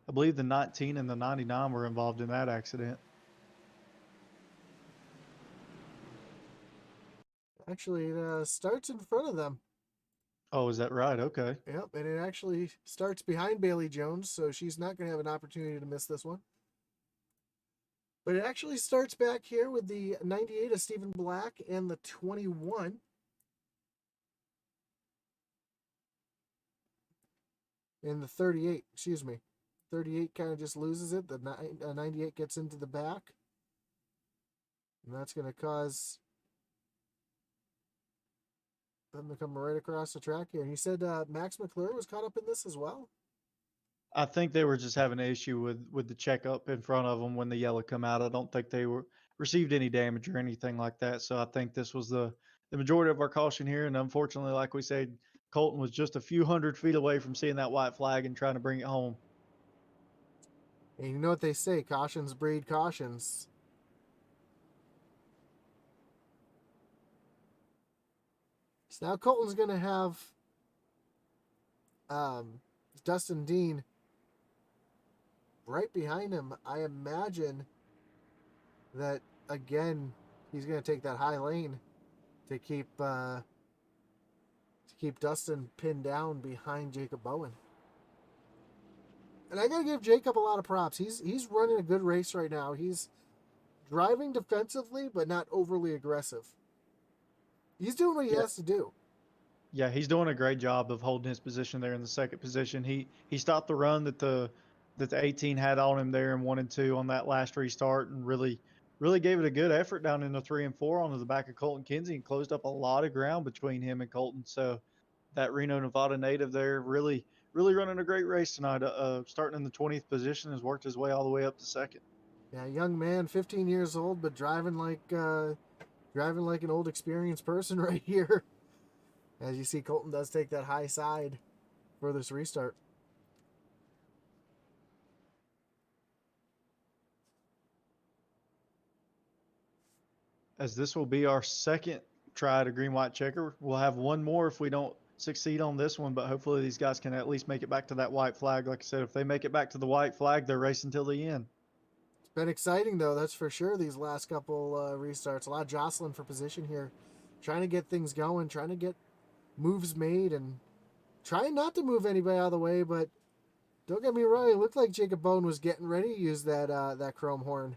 I believe the 19 and the 99 were involved in that accident. Actually, it starts in front of them. Oh, is that right? Okay. Yep, and it actually starts behind Bailey Jones, so she's not going to have an opportunity to miss this one. But it actually starts back here with the 98 of Stephen Black and the 21. And the 38, excuse me. 38 kind of just loses it. The 98 gets into the back. And that's going to cause them to come right across the track here. And he said Max McClure was caught up in this as well. I think they were just having an issue with the checkup in front of them when the yellow come out. I don't think they received any damage or anything like that. So I think this was the majority of our caution here. And unfortunately, like we said, Colton was just a few hundred feet away from seeing that white flag and trying to bring it home. And you know what they say, cautions breed cautions. So now Colton's going to have Dustin Dean right behind him. I imagine that, again, he's going to take that high lane to keep Dustin pinned down behind Jacob Bowen. And I got to give Jacob a lot of props. He's running a good race right now. He's driving defensively, but not overly aggressive. He's doing what he has to do. Yeah, he's doing a great job of holding his position there in the second position. He stopped the run that the 18 had on him there in 1 and 2 on that last restart, and really gave it a good effort down in the 3 and 4 onto the back of Colton Kinsey and closed up a lot of ground between him and Colton. So that Reno, Nevada native there really running a great race tonight. Starting in the 20th position, has worked his way all the way up to second. Yeah, young man, 15 years old, but driving like an old experienced person right here. As you see, Colton does take that high side for this restart. As this will be our second try at a green-white checker. We'll have one more if we don't succeed on this one, but hopefully these guys can at least make it back to that white flag. Like I said, if they make it back to the white flag, they're racing till the end. It's been exciting, though, that's for sure, these last couple restarts. A lot of jostling for position here. Trying to get things going, trying to get moves made, and trying not to move anybody out of the way, but don't get me wrong, it looked like Jacob Bowen was getting ready to use that chrome horn.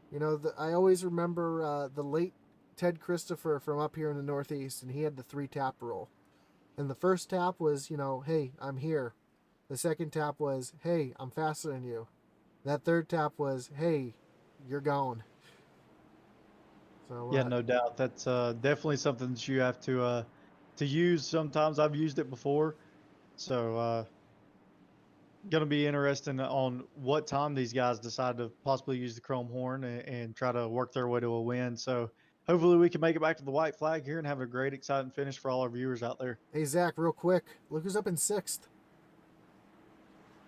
You know, I always remember the late Ted Christopher from up here in the Northeast, and he had the 3-tap rule. And the first tap was, hey, I'm here. The second tap was, hey, I'm faster than you. That third tap was, hey, you're going. So yeah, no doubt. That's definitely something that you have to use. Sometimes I've used it before, so going to be interesting on what time these guys decide to possibly use the chrome horn and try to work their way to a win. So hopefully we can make it back to the white flag here and have a great, exciting finish for all our viewers out there. Hey, Zach, real quick. Look who's up in 6th.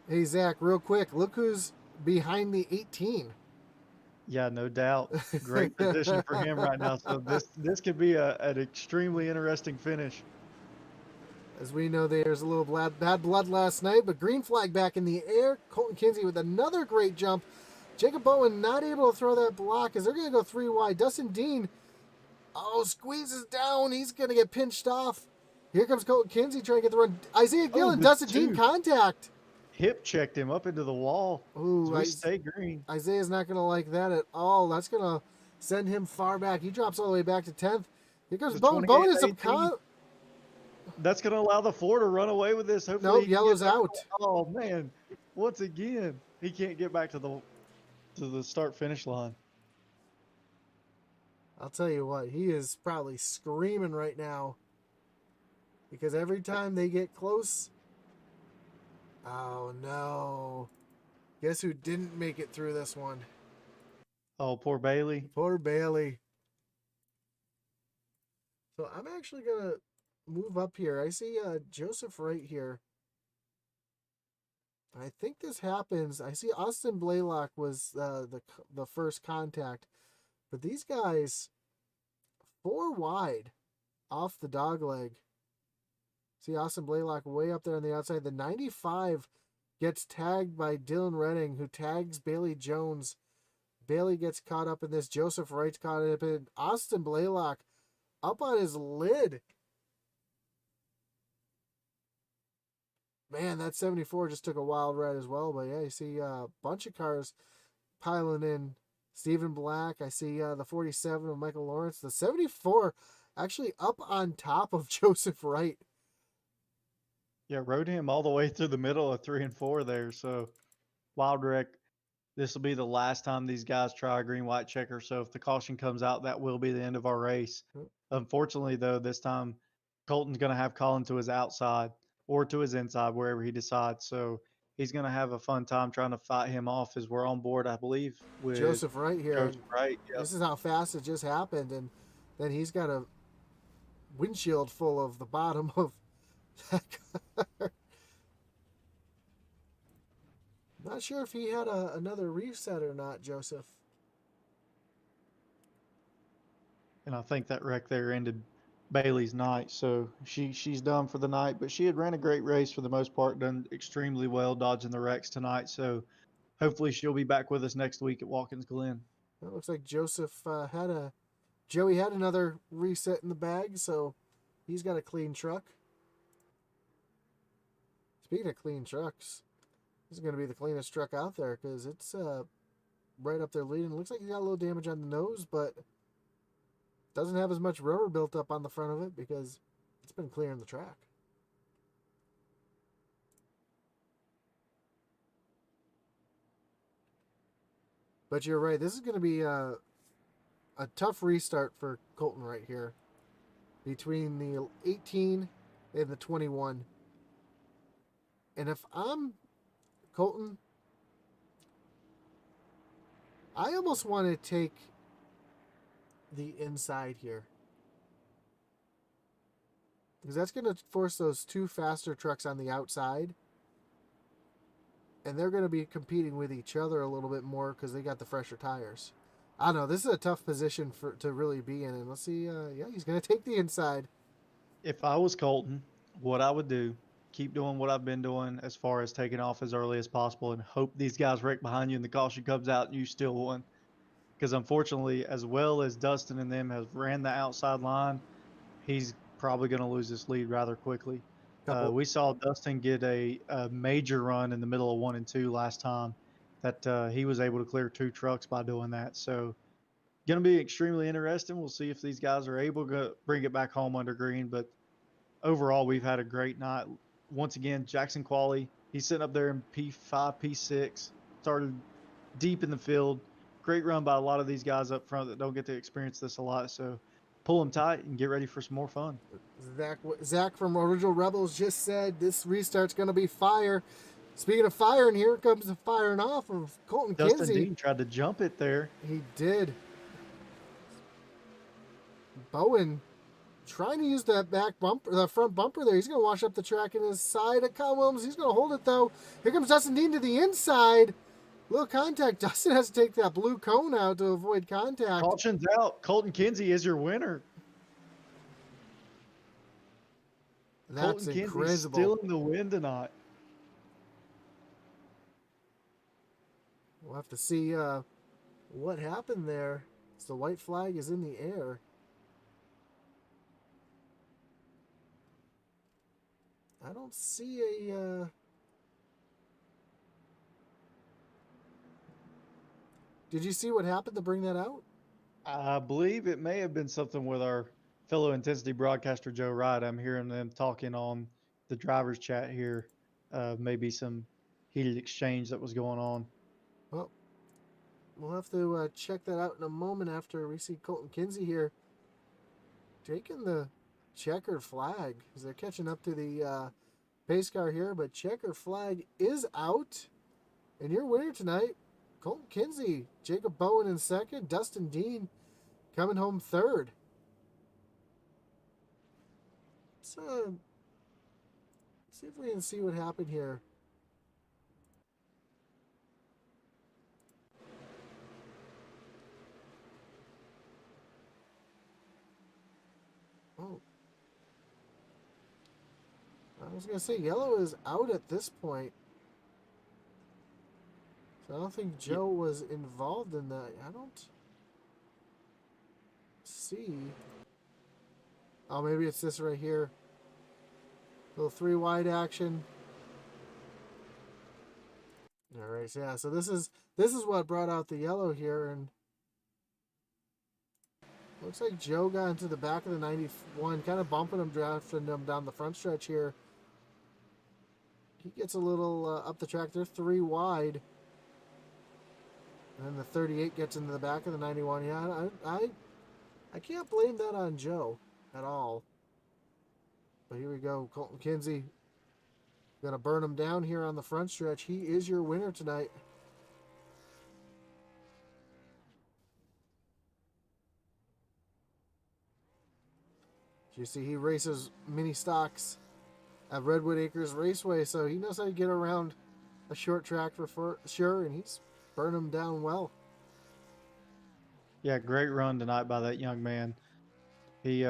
Hey, Zach, real quick. Look who's behind the 18. Yeah, no doubt. Great position for him right now. So this could be an extremely interesting finish. As we know, there's a little bad blood last night, but green flag back in the air. Colton Kinsey with another great jump. Jacob Bowen not able to throw that block as they're going to go 3 wide. Dustin Dean, squeezes down. He's going to get pinched off. Here comes Colton Kinsey trying to get the run. Isaiah Gill and Dustin Dean contact. Hip checked him up into the wall. Ooh, we stay green. Isaiah's not going to like that at all. That's going to send him far back. He drops all the way back to 10th. Here comes Bowen. Bowen is That's going to allow the floor to run away with this. Hopefully, yellow's out. Oh man! Once again, he can't get back to the start-finish line. I'll tell you what, he is probably screaming right now because every time they get close. Oh no! Guess who didn't make it through this one? Oh, poor Bailey. Poor Bailey. So I'm actually gonna move up here. I see Joseph right here. I think this happens. I see Austin Blaylock was the first contact, but these guys 4 wide off the dog leg. See Austin Blaylock way up there on the outside. The 95 gets tagged by Dylan Redding, who tags Bailey Jones. Bailey gets caught up in this. Joseph Wright's caught up in Austin Blaylock up on his lid. Man, that 74 just took a wild ride as well. But yeah, you see a bunch of cars piling in. Stephen Black. I see the 47 of Michael Lawrence. The 74 actually up on top of Joseph Wright. Yeah, rode him all the way through the middle of 3 and 4 there. So, wild wreck. This will be the last time these guys try a green-white checker. So, if the caution comes out, that will be the end of our race. Unfortunately, though, this time Colton's going to have Colin to his outside or to his inside, wherever he decides. So, he's going to have a fun time trying to fight him off as we're on board, I believe, with Joseph Wright here. Joseph Wright. Yep. This is how fast it just happened. And then he's got a windshield full of the bottom of that car. Not sure if he had another reset or not, Joseph. And I think that wreck there ended Bailey's night. So she's done for the night, but she had ran a great race for the most part, done extremely well dodging the wrecks tonight. So hopefully she'll be back with us next week at Watkins Glen. It looks like Joseph Joey had another reset in the bag, so he's got a clean truck. Speaking of clean trucks, this is going to be the cleanest truck out there because it's right up there leading. It looks like he got a little damage on the nose, but doesn't have as much rubber built up on the front of it because it's been clearing the track. But you're right. This is going to be a tough restart for Colton right here between the 18 and the 21. And if I'm Colton, I almost want to take the inside here. Because that's going to force those 2 faster trucks on the outside. And they're going to be competing with each other a little bit more because they got the fresher tires. I don't know. This is a tough position to really be in. And let's see. Yeah, he's going to take the inside. If I was Colton, what I would do, keep doing what I've been doing as far as taking off as early as possible and hope these guys wreck behind you and the caution comes out and you still won. Because unfortunately, as well as Dustin and them have ran the outside line, he's probably going to lose this lead rather quickly. We saw Dustin get a major run in the middle of 1 and 2 last time that he was able to clear 2 trucks by doing that. So going to be extremely interesting. We'll see if these guys are able to bring it back home under green. But overall, we've had a great night. Once again, Jackson Qualley, he's sitting up there in P5, P6, started deep in the field. Great run by a lot of these guys up front that don't get to experience this a lot. So pull them tight and get ready for some more fun. Zach from Original Rebels just said this restart's going to be fire. Speaking of fire, and here comes the firing off of Colton Kinsey. Dustin Dean tried to jump it there. He did. Bowen trying to use that back bumper, the front bumper there. He's going to wash up the track in his side of Kyle Williams. He's going to hold it, though. Here comes Dustin Dean to the inside. Little contact. Dustin has to take that blue cone out to avoid contact. Caution's out. Colton Kinsey is your winner. That's Colton Kinsey's incredible. still in the win tonight. We'll have to see what happened there. So the white flag is in the air. I don't see a. Did you see what happened to bring that out? I believe it may have been something with our fellow intensity broadcaster Joe Wright. I'm hearing them talking on the driver's chat here. Maybe some heated exchange that was going on. Well, we'll have to check that out in a moment after we see Colton Kinsey here taking the checkered flag as they're catching up to the pace car here. But checker flag is out, and your winner tonight, Colton Kinsey. Jacob Bowen in second, Dustin Dean coming home third. Let's see if we can see what happened here. Oh, I was gonna say yellow is out at this point. So I don't think Joe was involved in that. I don't see. Oh, maybe it's this right here. Little 3 wide action. All right, so yeah. So this is what brought out the yellow here, and looks like Joe got into the back of the 91, kind of bumping him, drafting him down the front stretch here. He gets a little up the track there, 3 wide. And then the 38 gets into the back of the 91. Yeah, I can't blame that on Joe at all. But here we go. Colton Kinsey going to burn him down here on the front stretch. He is your winner tonight. You see, he races mini stocks at Redwood Acres Raceway, so he knows how to get around a short track for sure, and he's burning them down well. Yeah, great run tonight by that young man. He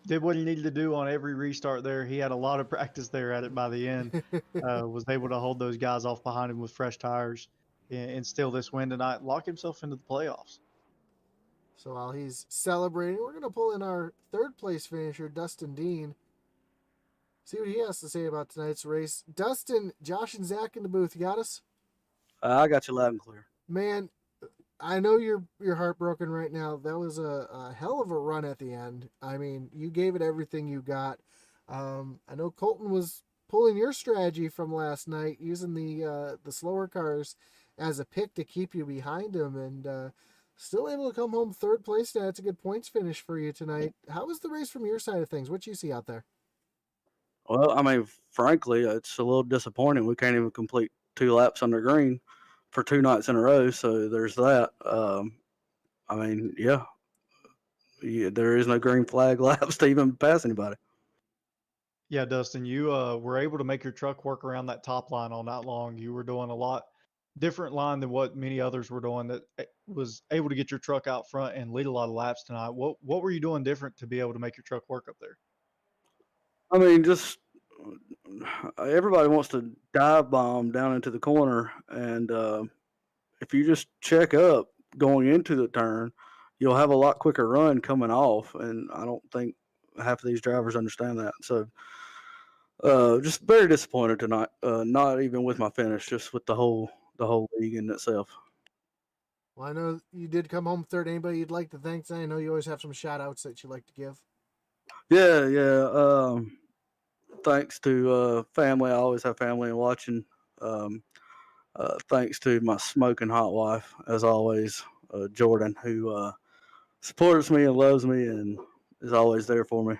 did what he needed to do on every restart there. He had a lot of practice there at it by the end. Was able to hold those guys off behind him with fresh tires and still this win tonight, lock himself into the playoffs. So while he's celebrating, we're going to pull in our third place finisher, Dustin Dean. See what he has to say about tonight's race. Dustin, Josh, and Zach in the booth. You got us? I got you loud and clear. Man, I know you're heartbroken right now. That was a hell of a run at the end. I mean, you gave it everything you got. I know Colton was pulling your strategy from last night, using the slower cars as a pick to keep you behind him, and still able to come home third place. That's a good points finish for you tonight. How was the race from your side of things? What you see out there? Well, I mean, frankly, it's a little disappointing. We can't even complete 2 laps under green for 2 nights in a row. So there's that. I mean, yeah, there is no green flag laps to even pass anybody. Yeah, Dustin, you were able to make your truck work around that top line all night long. You were doing a lot different line than what many others were doing that was able to get your truck out front and lead a lot of laps tonight. What were you doing different to be able to make your truck work up there? I mean, just everybody wants to dive bomb down into the corner, and if you just check up going into the turn, you'll have a lot quicker run coming off. And I don't think half of these drivers understand that. So just very disappointed tonight. Not even with my finish, just with the whole league in itself. Well, I know you did come home third. Anybody you'd like to thank? I know you always have some shout outs that you like to give. Yeah. Thanks to family. I always have family and watching. Thanks to my smoking hot wife, as always, Jordan, who supports me and loves me and is always there for me.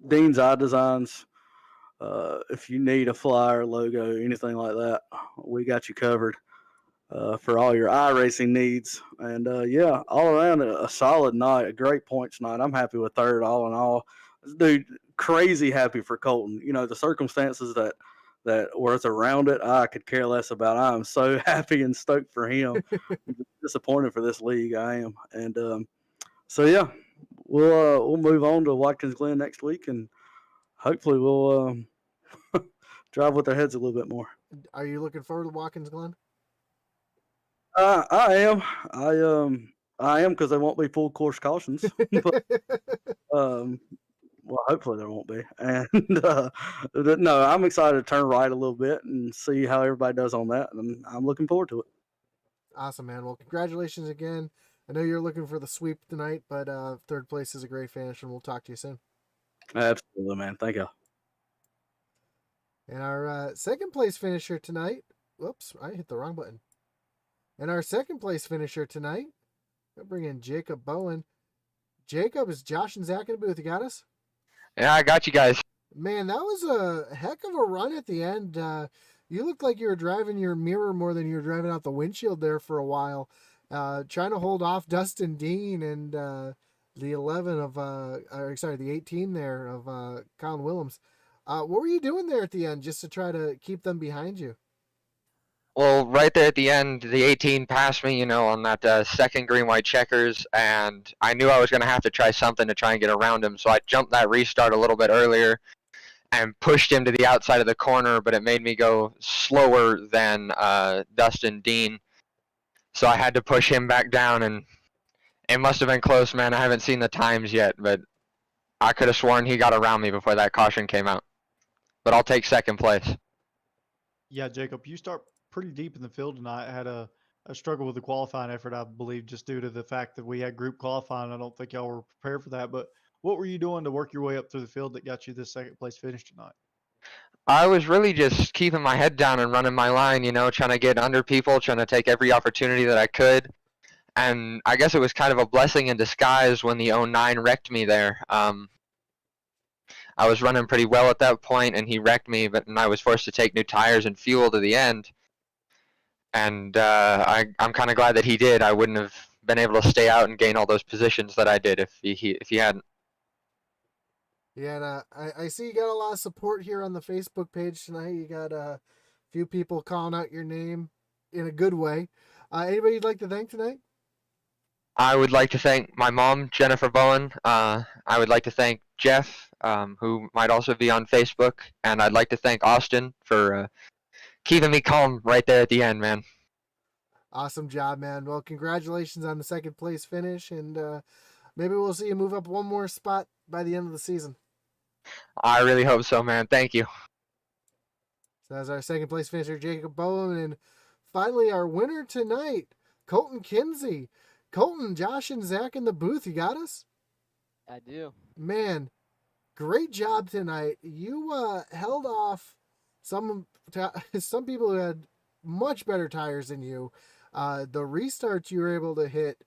Dean's Eye Designs. If you need a flyer, logo, anything like that, we got you covered for all your iRacing needs. And yeah, all around a solid night, a great points night. I'm happy with third, all in all. Dude, crazy happy for Colton. You know, the circumstances that was around it, I could care less about. I'm so happy and stoked for him. Disappointed for this league, I am. And so yeah, we'll move on to Watkins Glen next week, and hopefully we'll drive with our heads a little bit more. Are you looking forward to Watkins Glen? I am. I am because there won't be full course cautions. But um, well, hopefully there won't be. And no, I'm excited to turn right a little bit and see how everybody does on that. And I'm looking forward to it. Awesome, man. Well, congratulations again. I know you're looking for the sweep tonight, but third place is a great finish, and we'll talk to you soon. Absolutely, man. Thank you. And our second place finisher tonight. Whoops, I hit the wrong button. And our second place finisher tonight, I'll bring in Jacob Bowen. Jacob, is Josh and Zach in the booth? You got us? Yeah, I got you guys. Man, that was a heck of a run at the end. You looked like you were driving your mirror more than you were driving out the windshield there for a while. Trying to hold off Dustin Dean and the 18 there of Colin Willems. What were you doing there at the end just to try to keep them behind you? Well, right there at the end, the 18 passed me, on that second green-white checkers, and I knew I was going to have to try something to try and get around him, so I jumped that restart a little bit earlier and pushed him to the outside of the corner, but it made me go slower than Dustin Dean, so I had to push him back down, and it must have been close, man. I haven't seen the times yet, but I could have sworn he got around me before that caution came out. But I'll take second place. Yeah, Jacob, you start pretty deep in the field tonight. I had a struggle with the qualifying effort, I believe, just due to the fact that we had group qualifying. I don't think y'all were prepared for that. But what were you doing to work your way up through the field that got you this second place finish tonight? I was really just keeping my head down and running my line, trying to get under people, trying to take every opportunity that I could. And I guess it was kind of a blessing in disguise when the 09 wrecked me there. I was running pretty well at that point, and he wrecked me, and I was forced to take new tires and fuel to the end. And I'm kind of glad that he did. I wouldn't have been able to stay out and gain all those positions that I did if he hadn't. Yeah, and I see you got a lot of support here on the Facebook page tonight. You got a few people calling out your name in a good way. Anybody you'd like to thank tonight? I would like to thank my mom, Jennifer Bowen. I would like to thank Jeff, who might also be on Facebook. And I'd like to thank Austin for keeping me calm right there at the end, man. Awesome job, man. Well, congratulations on the second place finish. And maybe we'll see you move up one more spot by the end of the season. I really hope so, man. Thank you. So that's our second place finisher, Jacob Bowen. And finally, our winner tonight, Colton Kinsey. Colton, Josh, and Zach in the booth. You got us? I do. Man, great job tonight. You held off some people who had much better tires than you. The restarts you were able to hit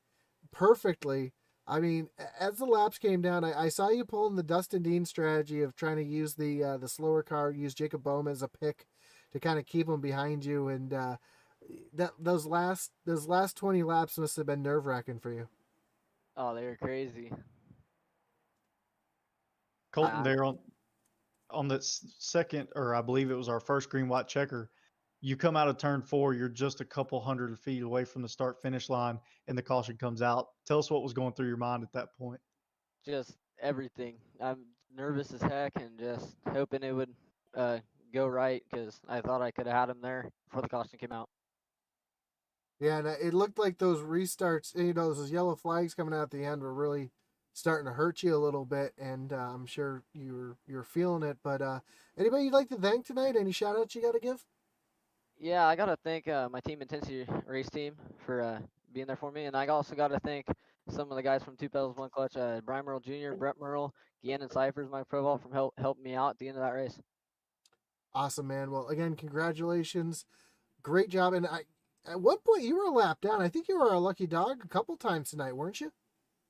perfectly. I mean, as the laps came down, I saw you pulling the Dustin Dean strategy of trying to use the slower car, use Jacob Bowen as a pick to kind of keep him behind you, and those last 20 laps must have been nerve-wracking for you. Oh, they were crazy. Colton, there on that second, or I believe it was our first green-white checker, you come out of turn 4, you're just a couple hundred feet away from the start-finish line, and the caution comes out. Tell us what was going through your mind at that point. Just everything. I'm nervous as heck and just hoping it would go right because I thought I could have had him there before the caution came out. Yeah, and it looked like those restarts, those yellow flags coming out at the end were really starting to hurt you a little bit, and I'm sure you're feeling it. But anybody you'd like to thank tonight? Any shout-outs you got to give? Yeah, I got to thank my Team Intensity race team for being there for me, and I also got to thank some of the guys from Two Pedals, One Clutch, Brian Merle Jr., Brett Merle, Gannon Cyphers, my profile from helping me out at the end of that race. Awesome, man. Well, again, congratulations. Great job. And at one point, you were a lap down. I think you were a lucky dog a couple times tonight, weren't you?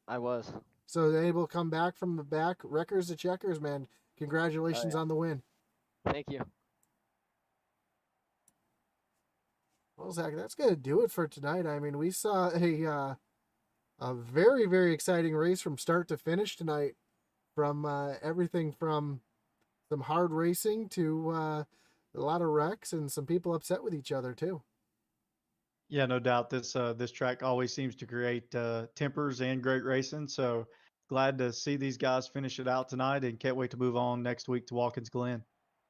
I was. So they're able to come back from the back, wreckers to checkers, man. Congratulations on the win. Thank you. Well, Zach, that's going to do it for tonight. I mean, we saw a very, very exciting race from start to finish tonight, from everything from some hard racing to a lot of wrecks and some people upset with each other too. Yeah, no doubt. This track always seems to create tempers and great racing. So glad to see these guys finish it out tonight, and can't wait to move on next week to Watkins Glen.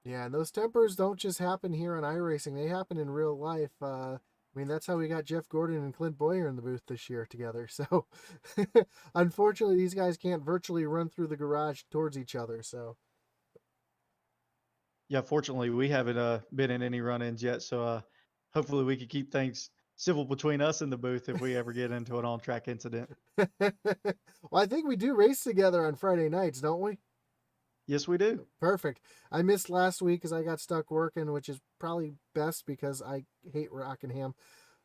Yeah, and those tempers don't just happen here on iRacing; they happen in real life. I mean, that's how we got Jeff Gordon and Clint Boyer in the booth this year together. So, unfortunately, these guys can't virtually run through the garage towards each other. So, Yeah, fortunately, we haven't been in any run-ins yet, so hopefully we can keep things civil between us in the booth if we ever get into an on-track incident. well, I think we do race together on Friday nights, don't we? Yes, we do. Perfect. I missed last week because I got stuck working, which is probably best because I hate Rockingham.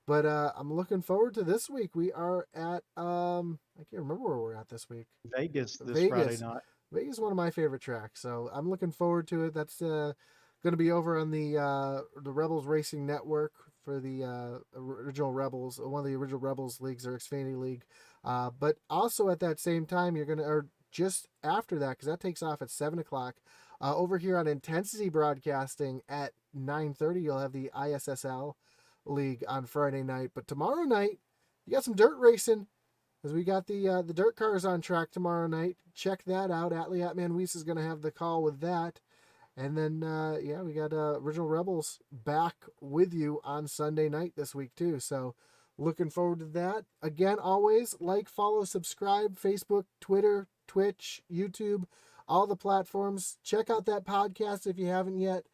But I'm looking forward to this week. We are at I can't remember where we're at this week. Vegas this Vegas. Friday night. Vegas is one of my favorite tracks, so I'm looking forward to it. That's going to be over on the Rebels Racing Network for the original Rebels, one of the original Rebels leagues or Xfinity League. But also at that same time, you're going to, or just after that, because that takes off at 7 o'clock, over here on Intensity Broadcasting at 9:30, you'll have the ISSL League on Friday night. But tomorrow night, you got some dirt racing. Because we got the dirt cars on track tomorrow night. Check that out. Atlee Atman Weiss is going to have the call with that. And then, yeah, we got Original Rebels back with you on Sunday night this week, too. So, looking forward to that. Again, always like, follow, subscribe, Facebook, Twitter, Twitch, YouTube, all the platforms. Check out that podcast if you haven't yet.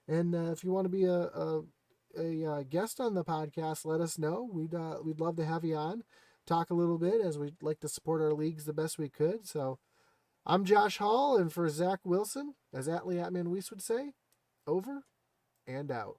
And if you want to be a guest on the podcast, let us know. We'd love to have you on. Talk a little bit, as we'd like to support our leagues the best we could. So I'm Josh Hall, and for Zach Wilson, as Atlee Atman Weiss would say, over and out.